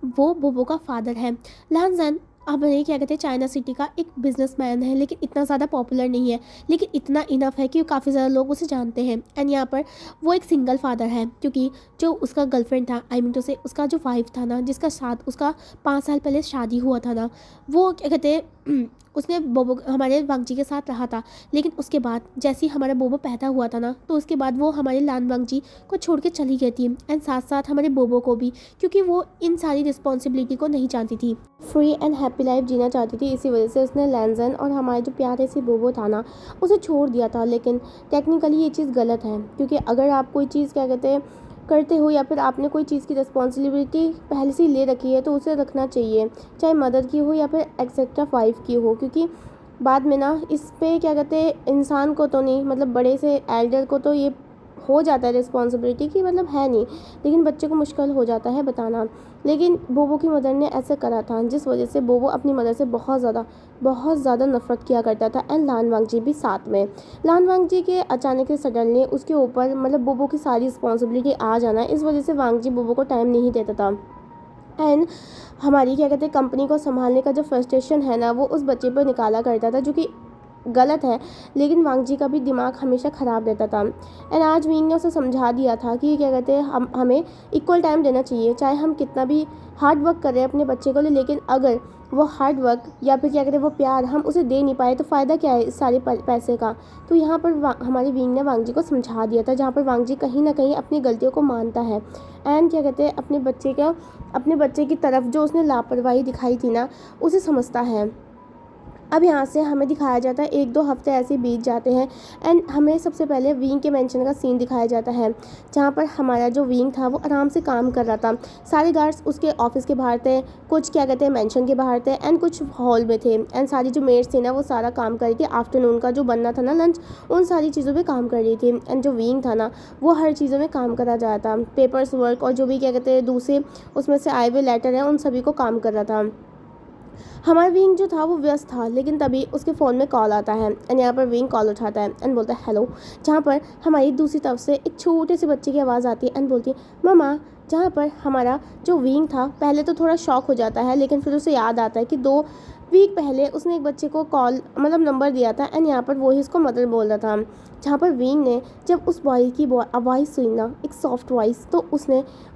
S1: वो बोबो का फादर है। लानजन अब ये क्या कहते हैं चाइना सिटी का एक बिजनेसमैन है, लेकिन इतना ज़्यादा पॉपुलर नहीं है, लेकिन इतना इनफ है कि काफ़ी ज़्यादा लोग उसे जानते हैं। एंड यहाँ पर वो एक सिंगल फादर है, क्योंकि जो उसका गर्लफ्रेंड था, आई मीन टू से उसका जो वाइफ था ना, जिसका साथ उसका 5 साल पहले शादी हुआ था ना, वो क्या कहते हैं उसने बोबो हमारे वांगजी के साथ रहा था। लेकिन उसके बाद जैसे ही हमारा बोबो पैदा हुआ था ना, तो उसके बाद वो हमारे लान वांगजी को छोड़ के चली गई थी एंड साथ साथ हमारे बोबो को भी, क्योंकि वो इन सारी रिस्पॉन्सिबिलिटी को नहीं जानती थी, फ्री एंड हैप्पी लाइफ जीना चाहती थी। इसी वजह से उसने लैनजन और हमारे जो प्यारे से बोबो था ना उसे छोड़ दिया था। लेकिन टेक्निकली ये चीज़ गलत है, क्योंकि अगर आप कोई चीज़ क्या कहते हैं करते हो या फिर आपने कोई चीज़ की रिस्पॉन्सिबिलिटी पहले से ही ले रखी है तो उसे रखना चाहिए, चाहे मदर की हो या फिर एक्सेट्रा वाइफ की हो। क्योंकि बाद में ना इस पे क्या कहते हैं इंसान को तो नहीं, मतलब बड़े से एल्डर को तो ये हो जाता है रिस्पॉन्सिबिलिटी की, मतलब है नहीं, लेकिन बच्चे को मुश्किल हो जाता है बताना। लेकिन बोबो की मदर ने ऐसे करा था, जिस वजह से बोबो अपनी मदर से बहुत ज़्यादा नफरत किया करता था। एंड लान वांगजी भी साथ में। लान वांगजी के अचानक से सडनली उसके ऊपर मतलब बोबो की सारी रिस्पॉन्सिबिलिटी आ जाना, इस वजह से वांगजी बोबो को टाइम नहीं देता था। एंड हमारी क्या कहते हैं कंपनी को संभालने का जो फ्रस्ट्रेशन है ना वो उस बच्चे पर निकाला करता था, जो कि गलत है। लेकिन वांगजी का भी दिमाग हमेशा ख़राब रहता था। एंड आज विंग ने उसे समझा दिया था कि क्या कहते हैं हमें इक्वल टाइम देना चाहिए, चाहे हम कितना भी हार्ड वर्क कर रहे हैं अपने बच्चे को लिए, लेकिन अगर वो हार्ड वर्क या फिर क्या कहते हैं वो प्यार हम उसे दे नहीं पाए तो फ़ायदा क्या है इस सारे पैसे का। तो यहाँ पर हमारी विंग ने वांगजी को समझा दिया था, जहाँ पर वांगजी कहीं ना कहीं अपनी गलतियों को मानता है। एंड क्या कहते हैं अपने बच्चे की तरफ जो उसने लापरवाही दिखाई थी ना उसे समझता है। अब यहाँ से हमें दिखाया जाता है 1-2 हफ्ते ऐसे बीत जाते हैं एंड हमें सबसे पहले विंग के मेंशन का सीन दिखाया जाता है, जहाँ पर हमारा जो विंग था वो आराम से काम कर रहा था। सारे गार्ड्स उसके ऑफिस के बाहर थे, कुछ क्या कहते हैं मेंशन के बाहर थे एंड कुछ हॉल में थे। एंड सारी जो मेड्स थी ना वो सारा काम कर रही थी, आफ्टरनून का जो बनना था ना लंच उन सारी चीज़ों पर काम कर रही थी। एंड जो विंग था ना वो हर चीज़ों में काम करा जा रहा था, पेपर्स वर्क और जो भी क्या कहते हैं दूसरे उसमें से आए हुए लेटर हैं उन सभी को काम कर रहा था। हमारा विंग जो था वो व्यस्त था, लेकिन तभी उसके फ़ोन में कॉल आता है एंड यहाँ पर विंग कॉल उठाता है एंड बोलता है हेलो। जहाँ पर हमारी दूसरी तरफ से एक छोटे से बच्चे की आवाज़ आती है एंड बोलती है मामा। जहाँ पर हमारा जो विंग था पहले तो थोड़ा शॉक हो जाता है, लेकिन फिर उसे याद आता है कि 2 वीक पहले उसने एक बच्चे को कॉल मतलब नंबर दिया था एंड यहाँ पर वो ही उसको मदर बोल रहा था। जहाँ पर विंग ने जब उस बॉय की आवाज़ सुनी ना, एक सॉफ्ट वॉइस, तो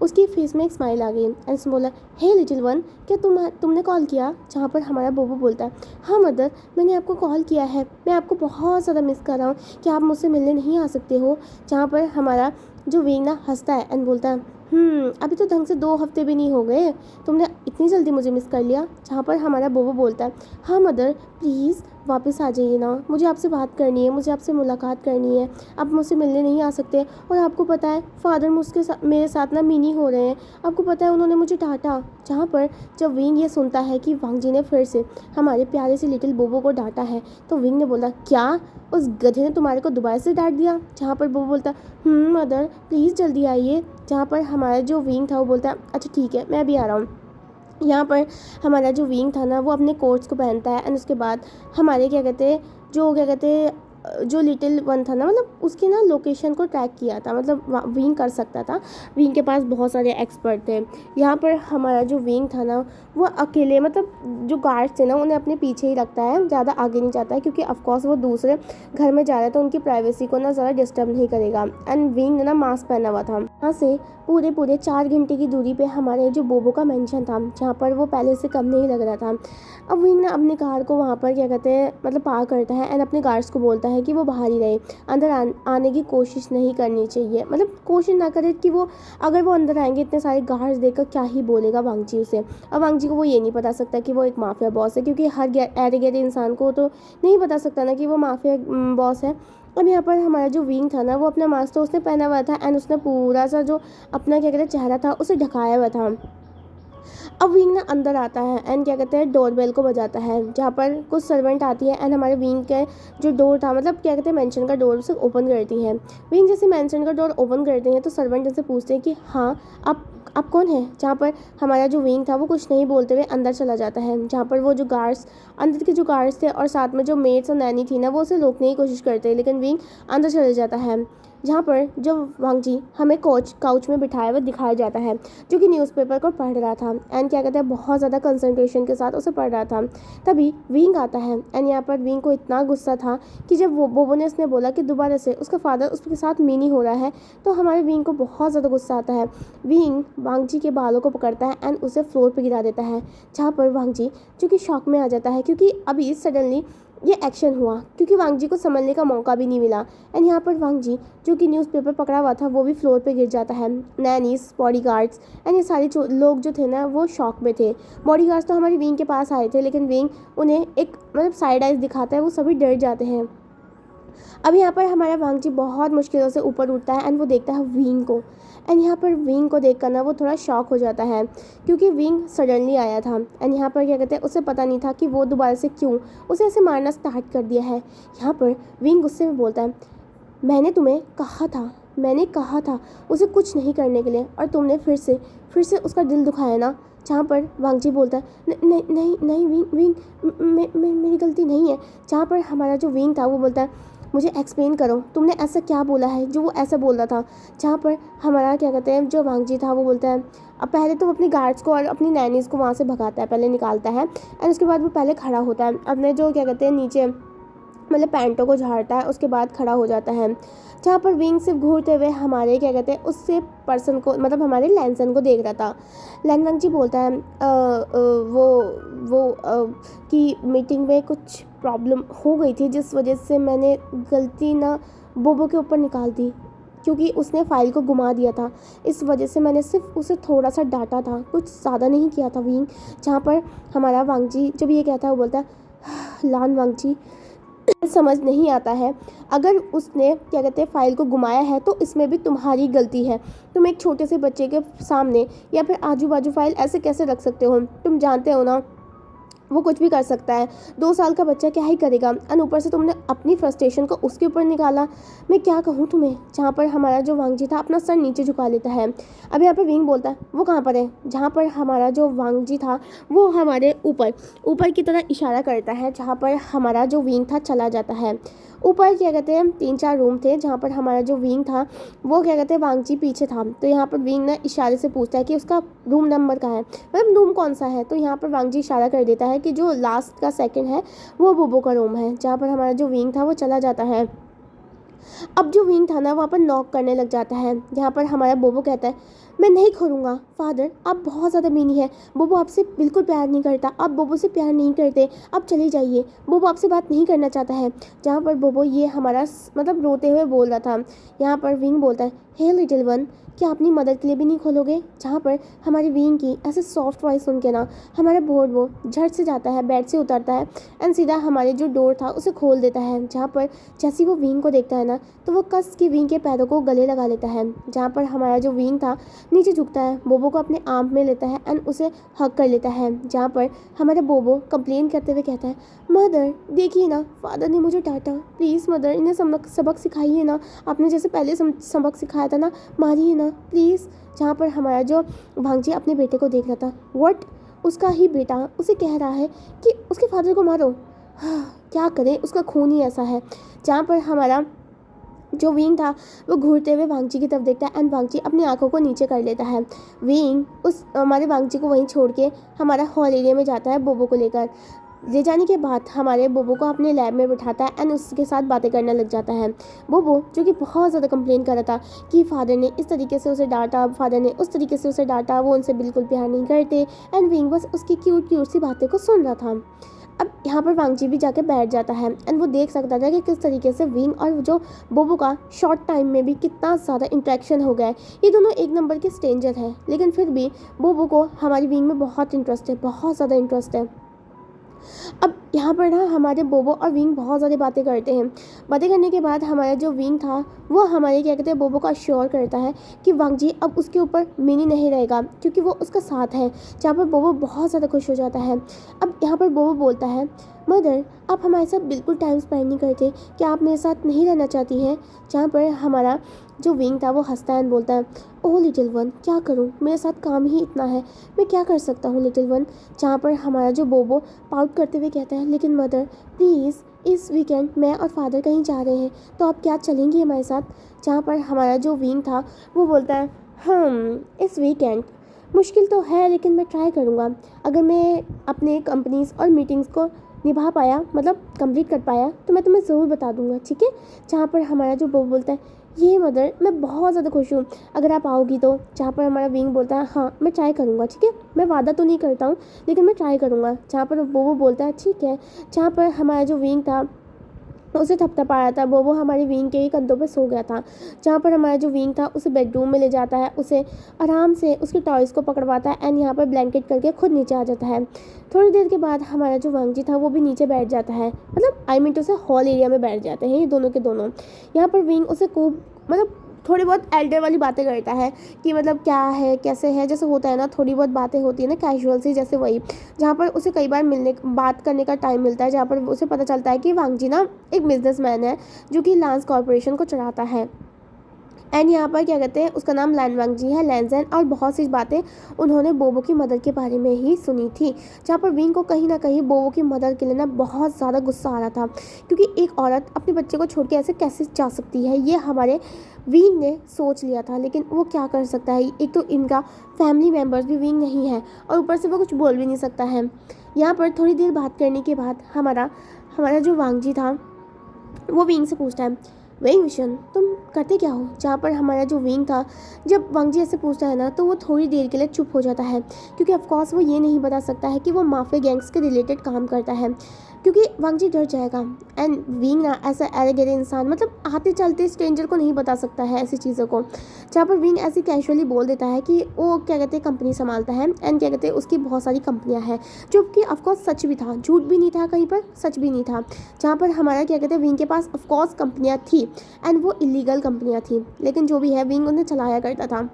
S1: उसकी फेस में एक स्माइल आ गई एंड उसने बोला हे लिटिल वन, क्या तुमने कॉल किया। जहाँ पर हमारा बोबो बोलता है हाँ मदर, मैंने आपको कॉल किया है, मैं आपको बहुत ज़्यादा मिस कर रहा हूँ, क्या आप मुझसे मिलने नहीं आ सकते हो। जहाँ पर हमारा जो विंग ना हंसता है एंड बोलता है अभी तो ढंग से 2 हफ्ते भी नहीं हो गए, तुमने इतनी जल्दी मुझे मिस कर लिया। जहाँ पर हमारा बोबो बोलता है, हाँ मदर प्लीज़ वापस आ जाइए ना, मुझे आपसे बात करनी है, मुझे आपसे मुलाकात करनी है, आप मुझसे मिलने नहीं आ सकते। और आपको पता है फादर मुझके साथ मेरे साथ ना मीनी हो रहे हैं, आपको पता है उन्होंने मुझे डांटा। जहाँ पर जब विंग ये सुनता है कि वांग जी ने फिर से हमारे प्यारे से लिटिल बोबो को डांटा है, तो विंग ने बोला, क्या उस गधे ने तुम्हारे को दोबारा से डांट दिया? जहाँ पर बोबो बोलता, मदर प्लीज़ जल्दी आइए। जहाँ पर हमारा जो विंग था वो बोलता है, अच्छा ठीक है मैं अभी आ रहा हूँ। यहाँ पर हमारा जो विंग था ना वो अपने कोट्स को पहनता है एंड उसके बाद हमारे क्या कहते हैं जो लिटिल वन था ना, मतलब उसकी ना लोकेशन को ट्रैक किया था, मतलब विंग कर सकता था। विंग के पास बहुत सारे एक्सपर्ट थे। यहाँ पर हमारा जो विंग था ना वो अकेले, मतलब जो गार्ड्स थे ना उन्हें अपने पीछे ही रखता है, ज़्यादा आगे नहीं जाता है, क्योंकि ऑफकोर्स वो दूसरे घर में जा रहा है तो उनकी प्राइवेसी को ना ज़्यादा डिस्टर्ब नहीं करेगा। एंड विंग ने ना मास्क पहना हुआ था। यहाँ से पूरे पूरे 4 घंटे की दूरी पे हमारे जो बोबो का मेंशन था, जहाँ पर वो पहले से कम नहीं लग रहा था। अब विंग ना अपनी कार को वहाँ पर क्या कहते हैं मतलब पार करता है एंड अपने गार्ड्स को बोलता है कि वो बाहर ही रहे, अंदर आने की कोशिश नहीं करनी चाहिए, मतलब कोशिश ना करे कि वो, अगर वो अंदर आएंगे इतने सारे गार्ड्स देखकर क्या ही बोलेगा वांगजी उसे। अब वांगजी को वो ये नहीं पता सकता कि वो एक माफिया बॉस है, क्योंकि हर ऐरे गैरे इंसान को तो नहीं पता सकता ना कि वो माफिया बॉस है। अब यहाँ पर हमारा जो विंग था ना वो अपना मास्क तो उसने पहना हुआ था एंड उसने पूरा सा जो अपना क्या कहते हैं चेहरा था उसे ढकाया हुआ था। अब विंग ना अंदर आता है एंड क्या कहते हैं डोरबेल को बजाता है, जहाँ पर कुछ सर्वेंट आती है एंड हमारे विंग के जो डोर था, मतलब क्या कहते हैं मेंशन का डोर, उसे ओपन करती है। विंग जैसे मेंशन का डोर ओपन करते हैं तो सर्वेंट जैसे पूछते हैं कि हाँ आप कौन है? जहाँ पर हमारा जो विंग था वो कुछ नहीं बोलते हुए अंदर चला जाता है, जहाँ पर वो जो गार्ड्स अंदर के जो गार्ड्स थे और साथ में जो मेड्स और नैनी थी ना वो उसे रोकने की कोशिश करते, लेकिन विंग अंदर चले जाता है। जहाँ पर जो वांगजी हमें काउच में बिठाया हुआ दिखाया जाता है, जो कि न्यूज़पेपर को पढ़ रहा था एंड क्या कहते हैं बहुत ज़्यादा कंसंट्रेशन के साथ उसे पढ़ रहा था। तभी विंग आता है एंड यहाँ पर विंग को इतना गुस्सा था कि जब वो बोबो ने उसने बोला कि दोबारा से उसका फादर उसके साथ मीनी हो रहा है, तो हमारे विंग को बहुत ज़्यादा गुस्सा आता है। विंग वांगजी के बालों को पकड़ता है एंड उसे फ्लोर पर गिरा देता है, जहाँ पर वांगजी जो कि शॉक में आ जाता है, क्योंकि अभी सडनली ये एक्शन हुआ, क्योंकि वांगजी को समझने का मौका भी नहीं मिला। एंड यहाँ पर वांगजी जो कि न्यूज़पेपर पकड़ा हुआ था वो भी फ्लोर पे गिर जाता है। नैनीस, बॉडीगार्ड्स एंड ये सारे लोग जो थे ना वो शॉक में थे। बॉडीगार्ड्स तो हमारी विंग के पास आए थे, लेकिन विंग उन्हें एक मतलब साइड आइज दिखाता है, वो सभी डर जाते हैं। अब यहाँ पर हमारा वांगजी बहुत मुश्किलों से ऊपर उठता है एंड वो देखता है विंग को, एंड यहाँ पर विंग को देखकर ना वो थोड़ा शॉक हो जाता है, क्योंकि विंग सडनली आया था एंड यहाँ पर क्या कहते हैं उसे पता नहीं था कि वो दोबारा से क्यों उसे ऐसे मारना स्टार्ट कर दिया है। यहाँ पर विंग गुस्से में बोलता है, मैंने कहा था उसे कुछ नहीं करने के लिए, और तुमने फिर से उसका दिल दुखाया ना। जहाँ पर वांगजी बोलता है, नहीं नहीं नहीं विंग विंग मेरी गलती नहीं है। जहाँ पर हमारा जो विंग था वो बोलता है, मुझे एक्सप्लेन करो तुमने ऐसा क्या बोला है जो वो ऐसा बोल रहा था। जहाँ पर हमारा क्या कहते हैं जो वांगजी था वो बोलता है, अब पहले तो वो अपनी गार्ड्स को और अपनी नैनीज़ को वहाँ से भगाता है, पहले निकालता है एंड उसके बाद वो पहले खड़ा होता है, अपने जो क्या कहते हैं नीचे मतलब पैंटों को झाड़ता है, उसके बाद खड़ा हो जाता है। जहाँ पर विंग सिर्फ घूरते हुए हमारे क्या कहते हैं उससे पर्सन को, मतलब हमारे लैनसन को देख रहा था। लैनवंग जी बोलता है कि मीटिंग में कुछ प्रॉब्लम हो गई थी, जिस वजह से मैंने गलती ना बोबो के ऊपर निकाल दी, क्योंकि उसने फाइल को घुमा दिया था, इस वजह से मैंने सिर्फ उसे थोड़ा सा डांटा था, कुछ ज़्यादा नहीं किया था विंग। जहाँ पर हमारा वांगजी जब ये कहता है वो बोलता है, लान वांगजी समझ नहीं आता है, अगर उसने क्या कहते हैं फाइल को घुमाया है तो इसमें भी तुम्हारी गलती है। तुम एक छोटे से बच्चे के सामने या फिर आजू बाजू फाइल ऐसे कैसे रख सकते हो? तुम जानते हो ना वो कुछ भी कर सकता है, 2 साल का बच्चा क्या ही करेगा, और ऊपर से तुमने अपनी फ्रस्ट्रेशन को उसके ऊपर निकाला। मैं क्या कहूँ तुम्हें। जहाँ पर हमारा जो वांगजी था अपना सर नीचे झुका लेता है। अब यहाँ पर विंग बोलता है, वो कहाँ पर है? जहाँ पर हमारा जो वांगजी था वो हमारे ऊपर की तरह इशारा करता है, जहाँ पर हमारा जो विंग था चला जाता है। ऊपर क्या कहते हैं 3-4 रूम थे, जहाँ पर हमारा जो विंग था वो क्या कहते हैं वांगजी पीछे था। तो यहाँ पर विंग ना इशारे से पूछता है कि उसका रूम नंबर कहाँ है, मतलब रूम कौन सा है। तो यहाँ पर वांगजी इशारा कर देता है कि जो लास्ट का सेकंड है वो बोबो का रूम है। जहाँ पर हमारा जो विंग था वो चला जाता है। अब जो विंग था ना वहाँ पर नॉक करने लग जाता है, जहाँ पर हमारा बोबो कहता है मैं नहीं खोलूँगा फादर, आप बहुत ज़्यादा मीनी है, बोबो आपसे बिल्कुल प्यार नहीं करता, आप बोबो से प्यार नहीं करते, आप चले जाइए, बोबो आपसे बात नहीं करना चाहता है। जहाँ पर बोबो ये हमारा मतलब रोते हुए बोल रहा था, यहाँ पर विंग बोलता है हे लिटिल वन, क्या अपनी मदद के लिए भी नहीं खोलोगे। जहाँ पर हमारी विंग की ऐसे सॉफ्ट वॉइस सुन के ना हमारा बोर्ड झट से जाता है, बेड से उतरता है एंड सीधा हमारे जो डोर था उसे खोल देता है। जहाँ पर जैसे वो विंग को देखता है ना तो वो कस की विंग के पैरों को गले लगा लेता है। जहाँ पर हमारा जो विंग था नीचे झुकता है, बोबो को अपने आर्म में लेता है एंड उसे हग कर लेता है। जहाँ पर हमारा बोबो कंप्लेन करते हुए कहता है मदर देखिए ना, फादर ने मुझे डांटा, प्लीज़ मदर इन्हें सबक सिखाइए ना, आपने जैसे पहले सबक सिखाया था ना, मारिए ना प्लीज़। जहाँ पर हमारा जो भांजी अपने बेटे को देख रहा था, व्हाट, उसका ही बेटा उसे कह रहा है कि उसके फादर को मारो। क्या करें, उसका खून ही ऐसा है। जहाँ पर हमारा जो विंग था वो घूरते हुए वांगची की तरफ देखता है एंड वांगची अपनी आंखों को नीचे कर लेता है। विंग उस हमारे वांगची को वहीं छोड़ के हमारा हॉल एरिया में जाता है बोबो को लेकर। ले जाने के बाद हमारे बोबो को अपने लैब में बिठाता है एंड उसके साथ बातें करने लग जाता है। बोबो जो कि बहुत ज़्यादा कंप्लेन कर रहा था कि फादर ने इस तरीके से उसे डांटा, फादर ने उस तरीके से उसे डांटा, वो उनसे बिल्कुल प्यार नहीं करते, एंड विंग बस उसकी क्यूट क्यूट सी बातें को सुन रहा था। अब यहाँ पर वांगची भी जाके बैठ जाता है एंड वो देख सकता था कि किस तरीके से विंग और जो बोबो का शॉर्ट टाइम में भी कितना ज़्यादा इंटरेक्शन हो गया है। ये दोनों एक नंबर के स्ट्रेंजर हैं, लेकिन फिर भी बोबो को हमारी विंग में बहुत इंटरेस्ट है, बहुत ज़्यादा इंटरेस्ट है। अब यहाँ पर ना हमारे बोबो और विंग बहुत ज़्यादा बातें करते हैं। बातें करने के बाद हमारा जो विंग था वो हमारे क्या कहते हैं बोबो को अश्योर करता है कि वांगजी अब उसके ऊपर मिनी नहीं रहेगा क्योंकि वो उसका साथ है। जहाँ पर बोबो बहुत ज़्यादा खुश हो जाता है। अब यहाँ पर बोबो बोलता है मदर आप हमारे साथ बिल्कुल टाइम स्पेंड नहीं करते, क्या आप मेरे साथ नहीं रहना चाहती हैं। जहाँ पर हमारा जो विंग था वो हंसता है बोलता है ओह लिटिल वन, क्या करूँ, मेरे साथ काम ही इतना है, मैं क्या कर सकता हूँ लिटिल वन। जहाँ पर हमारा जो बोबो पाउट करते हुए कहता है लेकिन मदर प्लीज़, इस वीकेंड मैं और फादर कहीं जा रहे हैं तो आप क्या चलेंगी हमारे साथ। जहाँ पर हमारा जो विंग था वो बोलता है इस वीकेंड मुश्किल तो है लेकिन मैं ट्राई करूँगा, अगर मैं अपने कंपनीज और मीटिंग्स को निभा पाया, मतलब कंप्लीट कर पाया, तो मैं तुम्हें ज़रूर बता दूंगा, ठीक है। जहाँ पर हमारा जो बोबो बोलता है ये मदर मैं बहुत ज़्यादा खुश हूँ अगर आप आओगी तो। जहाँ पर हमारा विंग बोलता है हाँ मैं ट्राई करूँगा, ठीक है, मैं वादा तो नहीं करता हूँ लेकिन मैं ट्राई करूँगा। जहाँ पर बोबो बोलता है ठीक है। जहाँ पर हमारा जो विंग था उसे थपथपा रहा था, बोबो हमारी विंग के ही कंधों पे सो गया था। जहाँ पर हमारा जो विंग था उसे बेडरूम में ले जाता है, उसे आराम से उसके टॉयज़ को पकड़वाता है एंड यहाँ पर ब्लैंकेट करके खुद नीचे आ जाता है। थोड़ी देर के बाद हमारा जो वांगजी था वो भी नीचे बैठ जाता है, मतलब आई मीन टू से हॉल एरिया में बैठ जाते हैं ये दोनों के दोनों। यहाँ पर विंग उसे खूब मतलब थोड़ी बहुत एल्डर वाली बातें करता है कि मतलब क्या है कैसे है, जैसे होता है ना थोड़ी बहुत बातें होती है ना कैजुअल सी, जैसे वही। जहाँ पर उसे कई बार बात करने का टाइम मिलता है, जहाँ पर उसे पता चलता है कि वांगजी ना एक बिजनेसमैन है जो कि लांस कॉरपोरेशन को चलाता है एंड यहाँ पर क्या कहते हैं उसका नाम लैन वांगजी है, लैनजैन, और बहुत सी बातें उन्होंने बोबो की मदद के बारे में ही सुनी थी। जहाँ पर विंग को कहीं ना कहीं बोबो की मदद के लिए ना बहुत ज़्यादा गुस्सा आ रहा था, क्योंकि एक औरत अपने बच्चे को छोड़ के ऐसे कैसे जा सकती है, ये हमारे विंग ने सोच लिया था। लेकिन वो क्या कर सकता है, एक तो इनका फैमिली मेम्बर्स भी विंग नहीं है और ऊपर से वो कुछ बोल भी नहीं सकता है। यहाँ पर थोड़ी देर बात करने के बाद हमारा जो वांगजी था वो विंग से पूछता है वही मिशन तुम करते क्या हो। जहाँ पर हमारा जो विंग था जब वांगजी ऐसे पूछता है ना तो वो थोड़ी देर के लिए चुप हो जाता है, क्योंकि ऑफकोर्स वो ये नहीं बता सकता है कि वो माफिया गैंग्स के रिलेटेड काम करता है, क्योंकि वांगजी डर जाएगा। एंड विंग ना ऐसा एरेगेंट इंसान, मतलब आते चलते स्ट्रेंजर को नहीं बता सकता है ऐसी चीज़ों को। जहाँ पर विंग ऐसे कैजुअली बोल देता है कि वो क्या कहते हैं कंपनी संभालता है एंड क्या कहते हैं उसकी बहुत सारी कंपनियाँ हैं, जो कि ऑफकोर्स सच भी था, झूठ भी नहीं था कहीं पर, सच भी नहीं था। जहाँ पर हमारा क्या कहते हैं विंग के पास ऑफकोर्स कंपनियाँ थी एंड वो इलीगल कंपनियाँ थी, लेकिन जो भी है विंग उन्हें चलाया करता था।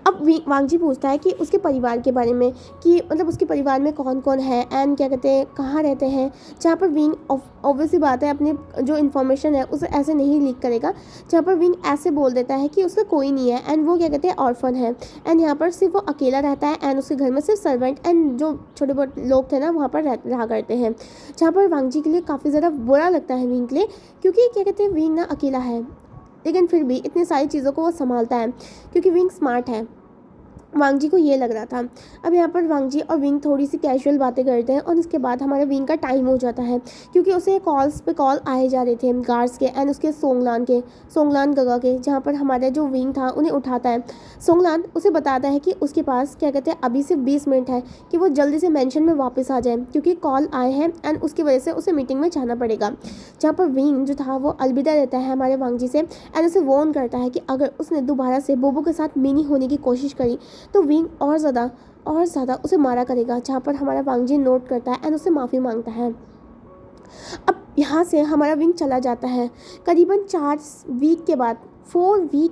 S1: अब वांगजी पूछता है कि उसके परिवार के बारे में, कि मतलब उसके परिवार में कौन कौन है एंड क्या कहते हैं कहाँ रहते हैं। जहाँ पर विंग ऑब्वियसली बात है अपनी जो इन्फॉर्मेशन है उसे ऐसे नहीं लीक करेगा। जहाँ पर विंग ऐसे बोल देता है कि उसका कोई नहीं है एंड वो क्या कहते हैं ऑर्फन है एंड यहाँ पर सिर्फ वो अकेला रहता है एंड उसके घर में सिर्फ सर्वेंट एंड जो छोटे बहुत लोग थे ना वहाँ पर रहा करते हैं। जहाँ पर वांगजी के लिए काफ़ी ज़्यादा बुरा लगता है विंग के लिए, क्योंकि क्या कहते हैं विंग ना अकेला है, लेकिन फिर भी इतनी सारी चीज़ों को वो संभालता है क्योंकि विंग स्मार्ट है। वांग जी को ये लग रहा था। अब यहाँ पर वांग जी और विंग थोड़ी सी कैजुअल बातें करते हैं और इसके बाद हमारे विंग का टाइम हो जाता है, क्योंकि उसे कॉल्स पे कॉल आए जा रहे थे गार्ड्स के एंड उसके सोंगलान गगा के, जहाँ पर हमारा जो विंग था उन्हें उठाता है। सोंगलान उसे बताता है कि उसके पास क्या कहते हैं अभी सिर्फ 20 मिनट है कि वो जल्दी से मेंशन में वापस आ जाए, क्योंकि कॉल आए हैं एंड उसकी वजह से उसे मीटिंग में जाना पड़ेगा। जहाँ पर विंग जो था वो अलविदा देता है हमारे वांग जी से एंड उसे वार्न करता है कि अगर उसने दोबारा से बोबो के साथ मिनी होने की कोशिश करी तो विंग और ज़्यादा उसे मारा करेगा। जहाँ पर हमारा वांग जी नोट करता है एंड उससे माफ़ी मांगता है। अब यहाँ से हमारा विंग चला जाता है। करीबन 4 वीक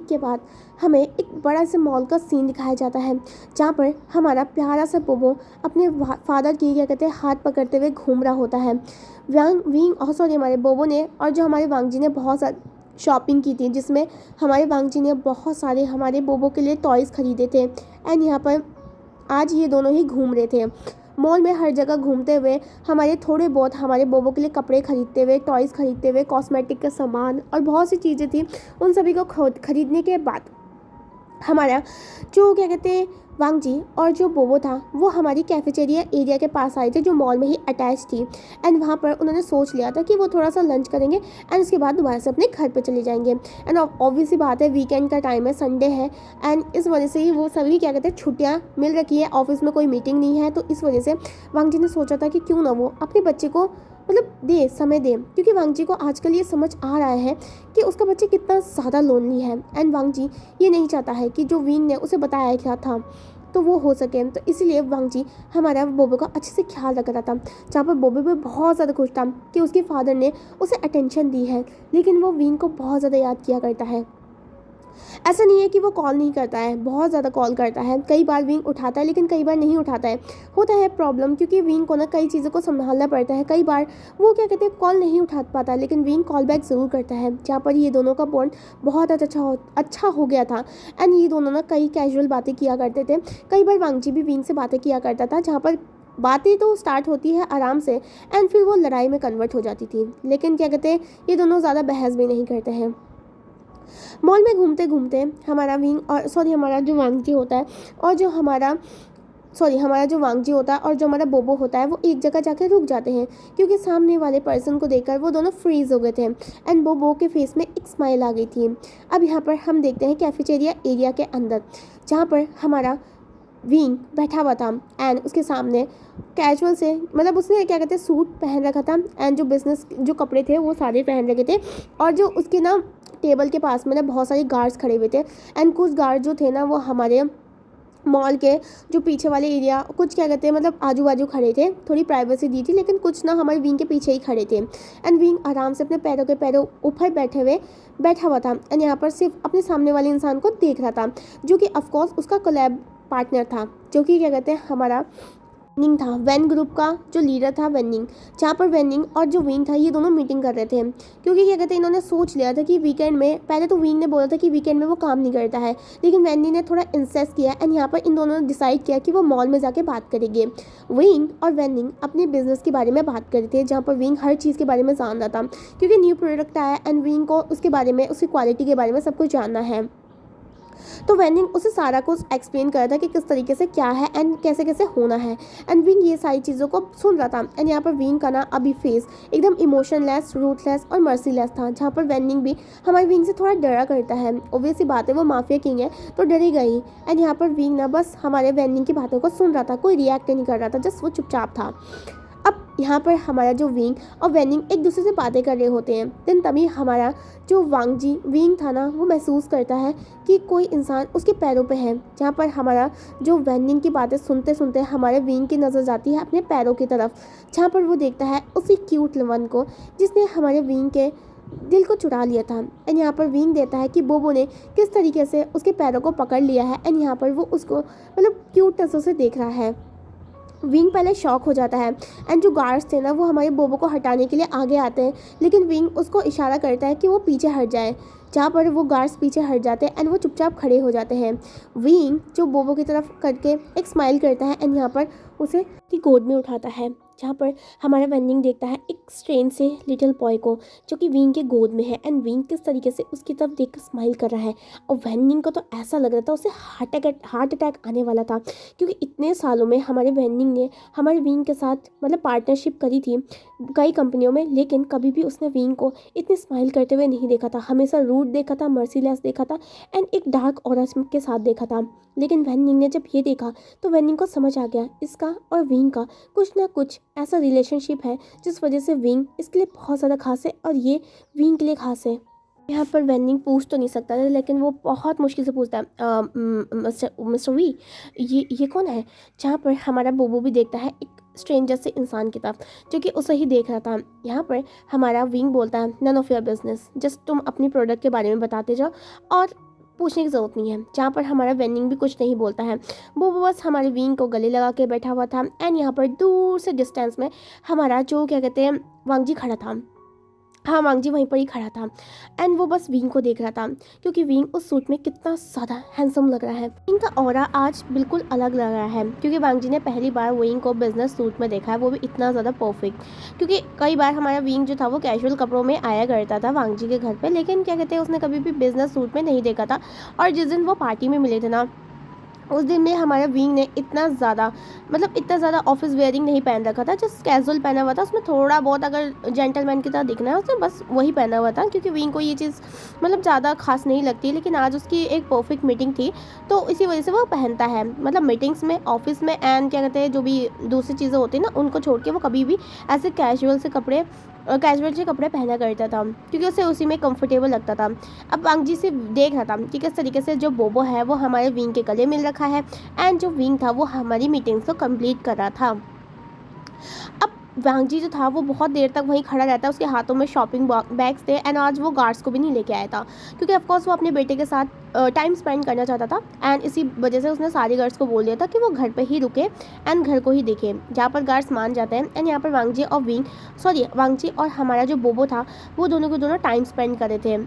S1: के बाद हमें एक बड़ा सा मॉल का सीन दिखाया जाता है, जहाँ पर हमारा प्यारा सा बोबो अपने फादर की क्या कहते हैं हाथ पकड़ते हुए घूम रहा होता है। हमारे बोबो ने और जो हमारे वांग जी ने बहुत सारी शॉपिंग की थी, जिसमें हमारे वांग जी ने बहुत सारे हमारे बोबो के लिए टॉयज़ खरीदे थे एंड यहाँ पर आज ये दोनों ही घूम रहे थे मॉल में, हर जगह घूमते हुए हमारे थोड़े बहुत हमारे बोबो के लिए कपड़े खरीदते हुए, टॉयज़ खरीदते हुए, कॉस्मेटिक का सामान और बहुत सी चीज़ें थी। उन सभी को खरीदने के बाद हमारा जो क्या कहते हैं वांग जी और जो बोबो था वो हमारी कैफेटेरिया एरिया के पास आए थे, जो मॉल में ही अटैच थी एंड वहाँ पर उन्होंने सोच लिया था कि वो थोड़ा सा लंच करेंगे एंड उसके बाद दोबारा से अपने घर पे चले जाएंगे। एंड ऑब्वियसली बात है, वीकेंड का टाइम है, संडे है एंड इस वजह से ही वो सभी क्या कहते हैं छुट्टियाँ मिल रखी है, ऑफिस में कोई मीटिंग नहीं है, तो इस वजह से वांग जी ने सोचा था कि क्यों ना वो अपने बच्चे को समय दे, क्योंकि वांग जी को आजकल ये समझ आ रहा है कि उसका बच्चा कितना ज़्यादा लोनली है एंड वांग जी ये नहीं चाहता है कि जो विंग ने उसे बताया क्या था तो वो हो सके, तो इसलिए वांग जी हमारा बोबे का अच्छे से ख्याल रख रहा था। जहाँ पर बोबे भी बहुत ज़्यादा खुश था कि उसके फादर ने उसे अटेंशन दी है, लेकिन वो विंग को बहुत ज़्यादा याद किया करता है। ऐसा नहीं है कि वो कॉल नहीं करता है, बहुत ज़्यादा कॉल करता है, कई बार विंग उठाता है लेकिन कई बार नहीं उठाता है। होता है प्रॉब्लम, क्योंकि विंग को ना कई चीज़ों को संभालना पड़ता है, कई बार वो क्या कहते हैं कॉल नहीं उठा पाता, लेकिन विंग कॉल बैक ज़रूर करता है। जहाँ पर ये दोनों का बॉन्ड बहुत अच्छा हो गया था एंड ये दोनों ना कई कैजुअल बातें किया करते थे। कई बार वांग जी भी विंग से बातें किया करता था, जहाँ पर बातें तो स्टार्ट होती है आराम से एंड फिर वो लड़ाई में कन्वर्ट हो जाती थी, लेकिन क्या कहते हैं ये दोनों ज़्यादा बहस भी नहीं करते हैं। मॉल में घूमते घूमते हमारा हमारा जो वांग जी होता है और जो हमारा बोबो होता है वो एक जगह जाके रुक जाते हैं, क्योंकि सामने वाले पर्सन को देखकर वो दोनों फ्रीज हो गए थे एंड बोबो के फेस में एक स्माइल आ गई थी। अब यहाँ पर हम देखते हैं कैफेटेरिया एरिया के अंदर, जहाँ पर हमारा विंग बैठा हुआ था एंड उसके सामने कैजुअल से उसने क्या कहते हैं सूट पहन रखा था एंड जो बिजनेस जो कपड़े थे वो सारे पहन रखे थे, और जो उसके ना टेबल के पास में ना बहुत सारे गार्ड्स खड़े हुए थे एंड कुछ गार्ड जो थे ना वो हमारे मॉल के जो पीछे वाले एरिया कुछ क्या कहते हैं आजू बाजू खड़े थे, थोड़ी प्राइवेसी दी थी, लेकिन कुछ ना हमारे विंग के पीछे ही खड़े थे एंड विंग आराम से अपने पैरों ऊपर बैठा हुआ था एंड यहाँ पर सिर्फ अपने सामने वाले इंसान को देख रहा था, जो कि ऑफकोर्स उसका कोलैब पार्टनर था, जो कि क्या कहते हैं हमारा वेनिंग था, वैन ग्रुप का जो लीडर था वेनिंग। जहाँ पर वेनिंग और जो विंग था ये दोनों मीटिंग कर रहे थे, क्योंकि क्या कहते हैं इन्होंने सोच लिया था कि वीकेंड में, पहले तो विंग ने बोला था कि वीकेंड में वो काम नहीं करता है, लेकिन वेनिंग ने थोड़ा इंसिस्ट किया एंड यहाँ पर इन दोनों ने डिसाइड किया कि वो मॉल में जाके बात करेंगे। विंग और वेनिंग अपने बिजनेस के बारे में बात कर रहे थे, जहाँ पर विंग हर चीज़ के बारे में जान रहा था, क्योंकि न्यू प्रोडक्ट आया एंड विंग को उसके बारे में, उसकी क्वालिटी के बारे में सब कुछ जानना है। तो वेनिंग उसे सारा कुछ एक्सप्लेन कर रहा था कि किस तरीके से क्या है एंड कैसे कैसे होना है एंड विंग ये सारी चीज़ों को सुन रहा था एंड यहाँ पर विंग का ना अभी फेस एकदम इमोशनलेस, रूथलेस और मर्सीलेस था, जहाँ पर वेनिंग भी हमारे विंग से थोड़ा डरा करता है। ऑब्वियसली बात है वो माफिया किंग है तो डरेगा ही एंड यहाँ पर विंग ना बस हमारे वेनिंग की बातों को सुन रहा था, कोई रिएक्ट नहीं कर रहा था, जस्ट वो चुपचाप था। अब यहाँ पर हमारा जो विंग और वेनिंग एक दूसरे से बातें कर रहे होते हैं, देन तभी हमारा जो विंग था ना वो महसूस करता है कि कोई इंसान उसके पैरों पे है, जहाँ पर हमारा जो वेनिंग की बातें सुनते सुनते हमारे विंग की नज़र जाती है अपने पैरों की तरफ, जहाँ पर वो देखता है उसी क्यूट लवन को जिसने हमारे विंग के दिल को चुरा लिया था एंड यहाँ पर विंग देता है कि बोबो ने किस तरीके से उसके पैरों को पकड़ लिया है एंड यहाँ पर वो उसको क्यूट नज़रों से देख रहा है। विंग पहले शॉक हो जाता है एंड जो गार्ड्स थे ना वो हमारे बोबो को हटाने के लिए आगे आते हैं, लेकिन विंग उसको इशारा करता है कि वो पीछे हट जाए, जहाँ पर वो गार्ड्स पीछे हट जाते हैं एंड वो चुपचाप खड़े हो जाते हैं। विंग जो बोबो की तरफ करके एक स्माइल करता है एंड यहाँ पर उसे की गोद में उठाता है जहाँ पर हमारा वेनिंग देखता है एक स्ट्रेन से लिटिल बॉय को जो कि विंग के गोद में है, एंड विंग किस तरीके से उसकी तरफ देख कर स्माइल कर रहा है। और वेनिंग को तो ऐसा लग रहा था उसे हार्ट अटैक आने वाला था, क्योंकि इतने सालों में हमारे वेनिंग ने हमारे विंग के साथ मतलब पार्टनरशिप करी थी कई कंपनियों में, लेकिन कभी भी उसने विंग को इतनी स्माइल करते हुए नहीं देखा था। हमेशा रूड देखा था, मर्सीलेस देखा था, एंड एक डार्क ऑरा के साथ देखा था। लेकिन वेनिंग ने जब ये देखा तो वेनिंग को समझ आ गया इसका और विंग का कुछ ना कुछ ऐसा रिलेशनशिप है जिस वजह से विंग इसके लिए बहुत ज़्यादा खास है और ये विंग के लिए खास है। यहाँ पर वेनिंग पूछ तो नहीं सकता था, लेकिन वो बहुत मुश्किल से पूछता है, मिस्टर वी, ये कौन है। जहाँ पर हमारा बोबो भी देखता है एक स्ट्रेंजर से इंसान की तरफ जो कि उसे ही देख रहा था। यहाँ पर हमारा विंग बोलता है, none of your business, just तुम अपनी प्रोडक्ट के बारे में बताते जाओ और पूछने की ज़रूरत नहीं है। जहाँ पर हमारा वेनिंग भी कुछ नहीं बोलता है, वो बस हमारे विंग को गले लगा के बैठा हुआ था। एंड यहाँ पर दूर से डिस्टेंस में हमारा जो क्या कहते हैं वांगजी खड़ा था। हाँ, वांगजी वहीं पर ही खड़ा था, एंड वो बस विंग को देख रहा था, क्योंकि विंग उस सूट में कितना ज़्यादा हैंडसम लग रहा है। विंग का ऑरा आज बिल्कुल अलग लग रहा है, क्योंकि वांगजी ने पहली बार विंग को बिजनेस सूट में देखा है, वो भी इतना ज़्यादा परफेक्ट। क्योंकि कई बार हमारा विंग जो था वो कैजुअल कपड़ों में आया करता था वांगजी के घर पे, लेकिन क्या कहते हैं उसने कभी भी बिजनेस सूट में नहीं देखा था। और जिस दिन वो पार्टी में मिले थे ना, उस दिन में हमारा विंग ने इतना ज़्यादा ऑफिस वेयरिंग नहीं पहन रखा था, जस्ट कैजुअल पहना हुआ था। उसमें थोड़ा बहुत अगर जेंटलमैन की तरह दिखना है उसने बस वही पहना हुआ था, क्योंकि विंग को ये चीज़ ज़्यादा खास नहीं लगती। लेकिन आज उसकी एक परफेक्ट मीटिंग थी, तो इसी वजह से वो पहनता है। मीटिंग्स में, ऑफिस में, एंड क्या कहते हैं जो भी दूसरी चीज़ें होती हैं ना, उनको छोड़ के वो कभी भी ऐसे कैजुअल से कपड़े पहना करता था, क्योंकि उसे उसी में कंफर्टेबल लगता था। अब वांगजी से देख रहा था कि किस तरीके से जो बोबो है वो हमारे विंग के गले मिल रखा है, एंड जो विंग था वो हमारी मीटिंग्स को कंप्लीट कर रहा था। अब वांगजी जो था वो बहुत देर तक वहीं खड़ा रहता है, उसके हाथों में शॉपिंग बैग्स थे, एंड आज वो गार्ड्स को भी नहीं लेके आया था, क्योंकि ऑफकोर्स वो अपने बेटे के साथ टाइम स्पेंड करना चाहता था। एंड इसी वजह से उसने सारे गार्ड्स को बोल दिया था कि वो घर पे ही रुके एंड घर को ही देखे, जहाँ पर गार्ड्स मान जाते हैं। एंड यहाँ पर वांगजी और हमारा जो बोबो था वो दोनों के दोनों टाइम स्पेंड कर रहे थे।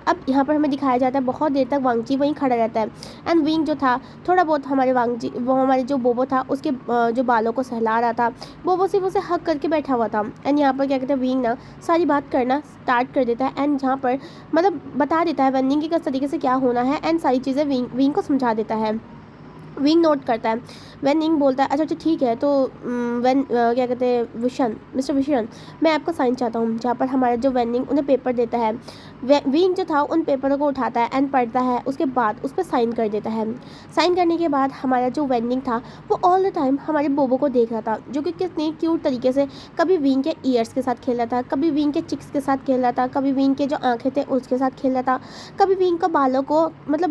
S1: अब यहाँ पर हमें दिखाया जाता है बहुत देर तक वांगजी वहीं खड़ा रहता है, एंड विंग जो था थोड़ा बहुत हमारे जो बोबो था उसके जो बालों को सहला रहा था। बोबो सिर्फ उसे हक करके बैठा हुआ था। एंड यहाँ पर क्या कहते हैं विंग ना सारी बात करना स्टार्ट कर देता है, एंड जहाँ पर बता देता है वेनिंग की किस तरीके से क्या होना है, एंड सारी चीज़ें विंग को समझा देता है। विंग नोट करता है, वेनिंग बोलता है अच्छा ठीक है, तो क्या कहते हैं मिस्टर विशन, मैं आपका साइन चाहता हूँ। जहाँ पर हमारा जो वेनिंग उन्हें पेपर देता है, विंग जो था उन पेपरों को उठाता है एंड पढ़ता है, उसके बाद उस पर साइन कर देता है। साइन करने के बाद हमारा जो वेनिंग था वो ऑल द टाइम हमारे बोबो को देख रहा था, जो कि कितनी क्यूट तरीके से कभी विंग के ईयर्स के साथ खेल रहा था, कभी विंग के चिक्स के साथ खेल रहा था, कभी विंग के जो आँखें थे उसके साथ खेल रहा था, कभी विंग का बालों को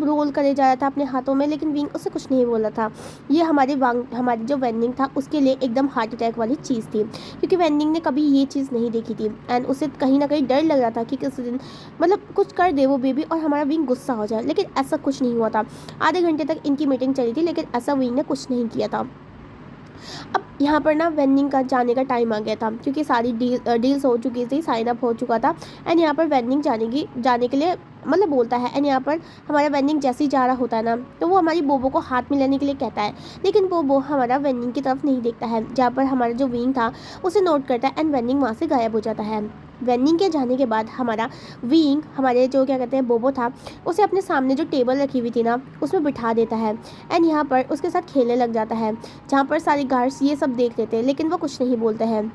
S1: रोल करे जा रहा था अपने हाथों में, लेकिन विंग उससे कुछ नहीं बोला था। ये हमारी जो वेनिंग था उसके लिए एकदम हार्ट अटैक वाली चीज़ थी, क्योंकि वेनिंग ने कभी ये चीज़ नहीं देखी थी, एंड उसे कहीं ना कहीं डर लग रहा था कि किस दिन कुछ कर दे वो बेबी और हमारा विंग गुस्सा हो जाए। लेकिन ऐसा कुछ नहीं हुआ था। आधे घंटे तक इनकी मीटिंग चली थी, लेकिन ऐसा विंग ने कुछ नहीं किया था। अब यहाँ पर ना वेनिंग का जाने का टाइम आ गया था, क्योंकि सारी डील्स हो चुकी थी, साइन अप हो चुका था, एंड यहाँ पर वेनिंग जाने के लिए बोलता है। एंड यहाँ पर हमारा वेनिंग जैसे ही जा रहा होता है ना, तो वो हमारी बोबो को हाथ मिलाने के लिए कहता है, लेकिन बोबो हमारा वेनिंग की तरफ नहीं देखता है। जहाँ पर हमारा जो विंग था उसे नोट करता है, एंड वेनिंग वहाँ से गायब हो जाता है। वेनिंग के जाने के बाद हमारा विंग हमारे जो क्या कहते हैं बोबो था उसे अपने सामने जो टेबल रखी हुई थी ना उसमें बिठा देता है, एंड यहाँ पर उसके साथ खेलने लग जाता है, जहाँ पर सारे गार्ड्स ये सब देख लेते हैं, लेकिन वो कुछ नहीं बोलते हैं।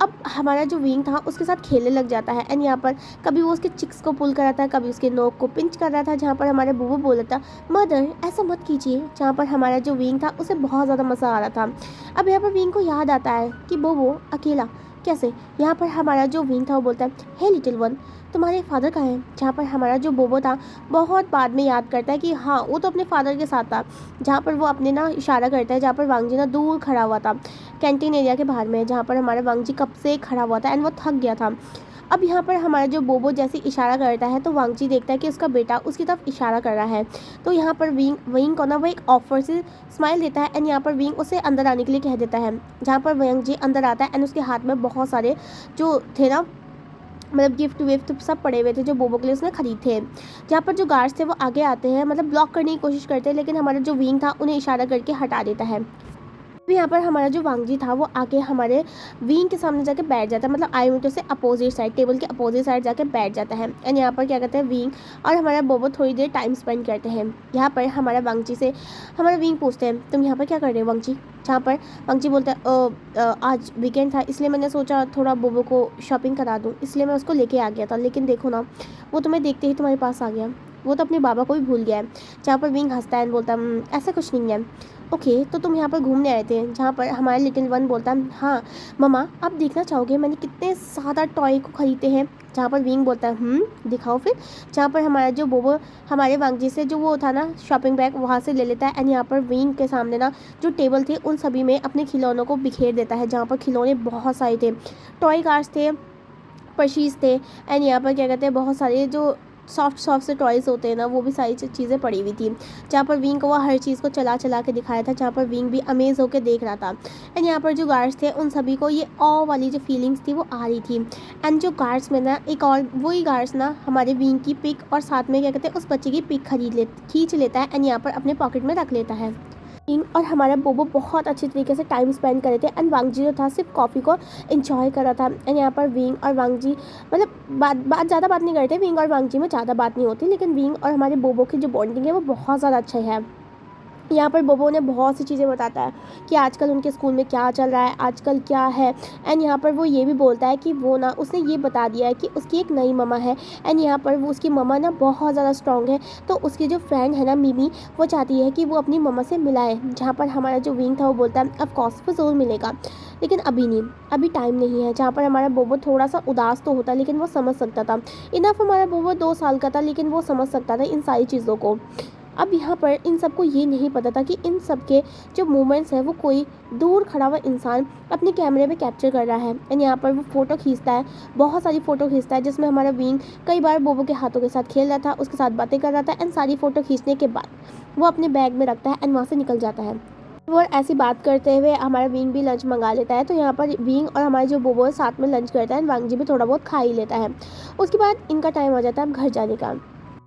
S1: अब हमारा जो विंग था उसके साथ खेलने लग जाता है, एंड यहाँ पर कभी वो उसके चिक्स को पुल कर रहा था, कभी उसके नोक को पिंच कर रहा था, जहाँ पर हमारे बोबो बोल रहा था मदर ऐसा मत कीजिए। जहाँ पर हमारा जो विंग था उसे बहुत ज़्यादा मज़ा आ रहा था। अब यहाँ पर विंग को याद आता है कि बोबो अकेला कैसे। यहाँ पर हमारा जो विंग था वो बोलता है हे लिटिल वन, तुम्हारे फादर कहाँ हैं। जहाँ पर हमारा जो बोबो था बहुत बाद में याद करता है कि हाँ वो तो अपने फादर के साथ था। जहाँ पर वो अपने ना इशारा करता है, जहाँ पर वांगजी ना दूर खड़ा हुआ था कैंटीन एरिया के बाहर में, जहाँ पर हमारा वांगजी कब से खड़ा हुआ था एंड वो थक गया था। अब यहाँ पर हमारा जो बोबो जैसे इशारा करता है तो वांगजी देखता है कि उसका बेटा उसकी तरफ इशारा कर रहा है। तो यहाँ पर विंग को ना वो एक ऑफर से स्माइल देता है, एंड यहाँ पर विंग उसे अंदर आने के लिए कह देता है। जहाँ पर वांगजी अंदर आता है, एंड उसके हाथ में बहुत सारे जो थे ना गिफ्ट विफ्ट सब पड़े हुए थे जो बोबो के लिए उसने खरीद थे। जहाँ पर जो गार्ड्स थे वो आगे आते हैं, ब्लॉक करने की कोशिश करते हैं, लेकिन हमारा जो विंग था उन्हें इशारा करके हटा देता है। तो यहाँ पर हमारा जो वांगजी था वो आके हमारे विंग के सामने जाके बैठ जाता है, मतलब आई मीटू से अपोजिट साइड, टेबल के अपोजिट साइड जाके बैठ जाता है। एंड यहाँ पर क्या कहते हैं, विंग और हमारा बोबो थोड़ी देर टाइम स्पेंड करते हैं। यहाँ पर हमारा वांगजी से हमारा विंग पूछते हैं, तुम यहाँ पर क्या कर रहे हो वांगजी? जहाँ पर वांगजी बोलता है, आज वीकेंड था इसलिए मैंने सोचा थोड़ा बोबो को शॉपिंग करा दूँ, इसलिए मैं उसको लेके आ गया था, लेकिन देखो ना वो तुम्हें देखते ही तुम्हारे पास आ गया, वो तो अपने बाबा को भी भूल गया है। जहाँ पर विंग हंसता है एंड बोलता है, ऐसा कुछ नहीं है। ओके, तो तुम यहाँ पर घूमने आए थे? जहाँ पर हमारे लिटिल वन बोलता है, हाँ मम्मा आप देखना चाहोगे मैंने कितने ज़्यादा टॉय को खरीदे हैं? जहाँ पर विंग बोलता है, दिखाओ फिर। जहाँ पर हमारा जो बोबो हमारे वांगजी से जो वो था ना शॉपिंग बैग वहाँ से ले लेता है एंड यहाँ पर विंग के सामने ना जो टेबल थे उन सभी में अपने खिलौनों को बिखेर देता है। जहाँ पर खिलौने बहुत सारे थे, टॉय कार्स थे, पशीज थे एंड यहाँ पर क्या कहते हैं बहुत सारे जो सॉफ्ट से टॉयज़ होते हैं ना वो भी सारी चीज़ें पड़ी हुई थी। जहाँ पर विंग को वो हर चीज़ को चला चला के दिखाया था, जहाँ पर विंग भी अमेज़ होकर देख रहा था। एंड यहाँ पर जो गार्ड्स थे उन सभी को ये ऑ वाली जो फीलिंग्स थी वो आ रही थी। एंड जो गार्ड्स में ना एक और वही गार्ड्स ना हमारे विंग की पिक और साथ में क्या कहते हैं उस बच्चे की पिक खींच लेता है एंड यहाँ पर अपने पॉकेट में रख लेता है। विंग और हमारा बोबो बहुत अच्छे तरीके से टाइम स्पेंड कर रहे थे एंड वांगजी जो था सिर्फ कॉफ़ी को एंजॉय कर रहा था। एंड यहाँ पर विंग और वांगजी मतलब ज़्यादा बात नहीं करते, विंग और वांगजी में ज़्यादा बात नहीं होती, लेकिन विंग और हमारे बोबो की जो बॉन्डिंग है वो बहुत ज़्यादा अच्छा है। यहाँ पर बोबो ने बहुत सी चीज़ें बताता है कि आजकल उनके स्कूल में क्या चल रहा है, आजकल क्या है। एंड यहाँ पर वो ये भी बोलता है कि वो ना उसने ये बता दिया है कि उसकी एक नई ममा है एंड यहाँ पर वो उसकी ममा ना बहुत ज़्यादा स्ट्रॉन्ग है, तो उसकी जो फ्रेंड है ना मिमी वो चाहती है कि वो अपनी ममा से मिलाए। जहाँ पर हमारा जो विंग था वो बोलता है ऑफकोर्स वो ज़रूर मिलेगा, लेकिन अभी नहीं, अभी टाइम नहीं है। जहाँ पर हमारा बोबो थोड़ा सा उदास तो होता लेकिन वो समझ सकता था। इनफ हमारा बोबो 2 साल का था लेकिन वो समझ सकता था इन सारी चीज़ों को। अब यहाँ पर इन सबको ये नहीं पता था कि इन सब के जो मोमेंट्स हैं वो कोई दूर खड़ा हुआ इंसान अपने कैमरे में कैप्चर कर रहा है। एंड यहाँ पर वो फ़ोटो खींचता है, बहुत सारी फ़ोटो खींचता है, जिसमें हमारा विंग कई बार बोबो के हाथों के साथ खेल रहा था, उसके साथ बातें कर रहा था। एंड सारी फ़ोटो खींचने के बाद वो अपने बैग में रखता है एंड वहाँ से निकल जाता है। और ऐसी बात करते हुए हमारा विंग भी लंच मंगा लेता है, तो यहाँ पर विंग और हमारे जो बोबो है साथ में लंच करता है एंड वांगजी भी थोड़ा बहुत खा ही लेता है। उसके बाद इनका टाइम आ जाता है अब घर जाने का।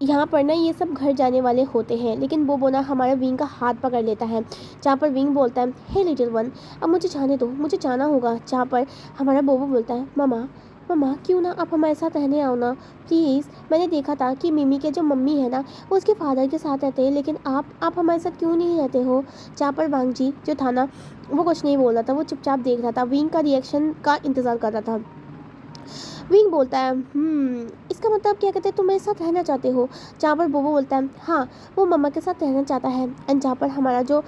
S1: यहाँ पर ना ये सब घर जाने वाले होते हैं, लेकिन बोबो ना हमारा विंग का हाथ पकड़ लेता है। जहाँ पर विंग बोलता है, हे लिटिल वन अब मुझे जाने दो, मुझे जाना होगा। जहाँ पर हमारा बोबो बोलता है, ममा ममा क्यों ना आप हमारे साथ रहने आओ ना प्लीज़। मैंने देखा था कि मिमी के जो मम्मी है ना वो उसके फादर के साथ रहते हैं, लेकिन आप हमारे साथ क्यों नहीं रहते हो? जहाँ पर वांगजी जो था ना वो कुछ नहीं बोल रहा था, वो चुपचाप देख रहा था, विंग का रिएक्शन का इंतज़ार कर रहा था। विंग बोलता है, इसका मतलब क्या कहते हैं तुम मेरे साथ रहना चाहते हो? जहाँ पर बोबो बोलता है, हाँ वो मम्मा के साथ रहना चाहता है। एंड जहाँ पर हमारा जो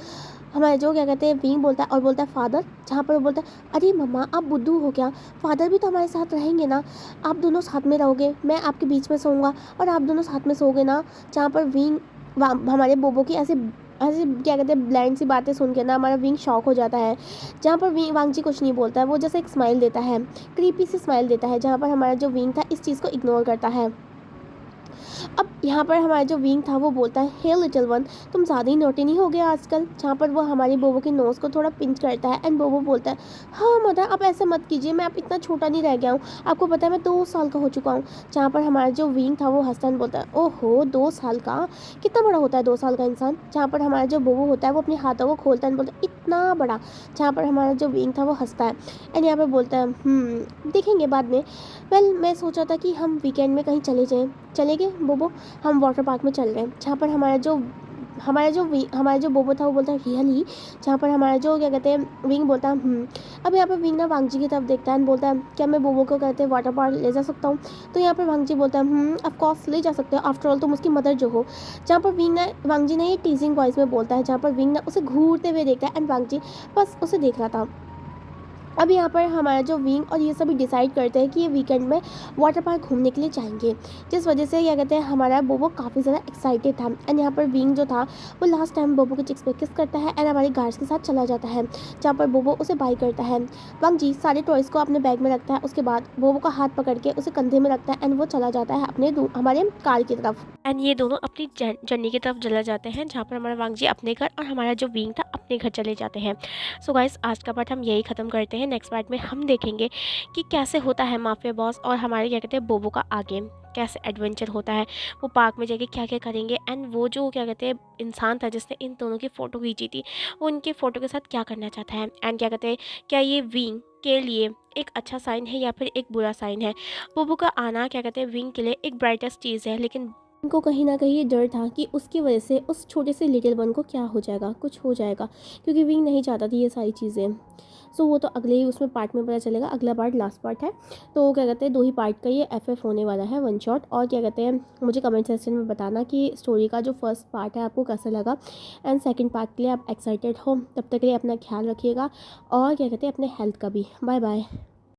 S1: क्या कहते हैं विंग बोलता है और बोलता है फादर। जहाँ पर वो बोलता है, अरे मम्मा आप बुद्धू हो क्या? फादर भी तो हमारे साथ रहेंगे ना, आप दोनों साथ में रहोगे, मैं आपके बीच में सोऊंगा और आप दोनों साथ में सोओगे ना। जहाँ पर विंग हमारे बोबो की ऐसे ऐसे क्या कहते हैं ब्लाइंड सी बातें सुन के ना हमारा विंग शॉक हो जाता है। जहाँ पर वांगजी कुछ नहीं बोलता है, वो जैसे एक स्माइल देता है, क्रीपी सी स्माइल देता है। जहाँ पर हमारा जो विंग था इस चीज़ को इग्नोर करता है। अब यहाँ पर हमारा जो विंग था वो बोलता है, हे लिटिल वन तुम ज़्यादा ही नोटी नहीं हो गया आजकल। जहाँ पर वो हमारी बोबो की नोज़ को थोड़ा पिंच करता है एंड बोबो बोलता है, हाँ मदर आप ऐसे मत कीजिए, मैं आप इतना छोटा नहीं रह गया हूँ, आपको पता है मैं 2 साल का हो चुका हूँ। जहाँ पर हमारा जो विंग था वो हंसता है बोलता है, ओहो 2 साल का, कितना बड़ा होता है 2 साल का इंसान। जहाँ पर हमारा जो बोबो होता है वो अपने हाथों को खोलता है बोलता है, इतना बड़ा। जहाँ पर हमारा जो विंग था वो हंसता है एंड यहाँ पर बोलता है, देखेंगे बाद में। वेल मैं सोचा था कि हम वीकेंड में कहीं चले गए बोबो, हम वाटर पार्क में चल रहे हैं। जहाँ पर हमारा जो बोबो था वो बोलता है, रियली? जहाँ पर हमारा जो क्या कहते हैं विंग बोलता है, अब यहाँ पर विंग ना वांगजी की तरफ देखता है एंड बोलता है, क्या मैं बोबो को कहते हैं वाटर पार्क ले जा सकता हूँ? तो यहाँ पर वांगजी बोलता है, ऑफ कोर्स ले जा सकते हो, आफ्टर ऑल तुम उसकी मदर जो हो। जहाँ पर वांगजी ने ये टीजिंग वॉइस में बोलता है, जहाँ पर विंग ना उसे घूरते हुए देखता है एंड वांगजी बस उसे देख रहा था। अब यहाँ पर हमारा जो विंग और ये सभी डिसाइड करते हैं कि ये वीकेंड में वाटर पार्क घूमने के लिए जाएंगे, जिस वजह से क्या कहते हैं हमारा बोबो काफ़ी ज़्यादा एक्साइटेड था। एंड यहाँ पर विंग जो था वो लास्ट टाइम बोबो के चिक्स पे किस करता है एंड हमारे गार्ड्स के साथ चला जाता है, जहाँ पर बोबो उसे बाय करता है। वांगजी सारे टॉयज़ को अपने बैग में रखता है, उसके बाद बोबो का हाथ पकड़ के उसे कंधे में रखता है एंड वो चला जाता है हमारे कार की तरफ। एंड ये दोनों अपनी जर्नी की तरफ चला जाते हैं, जहाँ पर हमारा वांगजी अपने घर और हमारा जो विंग था अपने घर चले जाते हैं। सो गाइस, आज का पार्ट हम यही ख़त्म करते हैं। नेक्स्ट पार्ट में हम देखेंगे कि कैसे होता है माफिया बॉस और हमारे क्या कहते हैं बोबो का आगे कैसे एडवेंचर होता है, वो पार्क में जाके क्या क्या करेंगे, एंड वो जो क्या कहते हैं इंसान था जिसने इन दोनों की फ़ोटो खींची थी, वो उनके फ़ोटो के साथ क्या करना चाहता है, एंड क्या कहते हैं क्या ये विंग के लिए एक अच्छा साइन है या फिर एक बुरा साइन है। बुबू का आना क्या कहते हैं विंग के लिए एक ब्राइटेस्ट चीज़ है, लेकिन उनको कहीं ना कहीं ये डर था कि उसकी वजह से उस छोटे से लिटिल वन को क्या हो जाएगा, कुछ हो जाएगा, क्योंकि विंग नहीं चाहता थी ये सारी चीज़ें। सो वो तो अगले ही उसमें पार्ट में पता चलेगा। अगला पार्ट लास्ट पार्ट है, तो क्या कहते हैं 2 ही पार्ट का ये एफ होने वाला है, वन शॉट। और क्या कहते हैं मुझे कमेंट सेक्शन में बताना कि स्टोरी का जो फर्स्ट पार्ट है आपको कैसा लगा, एंड सेकंड पार्ट के लिए आप एक्साइटेड हो। तब तक के लिए अपना ख्याल रखिएगा और क्या कहते हैं अपने हेल्थ का भी। Bye bye.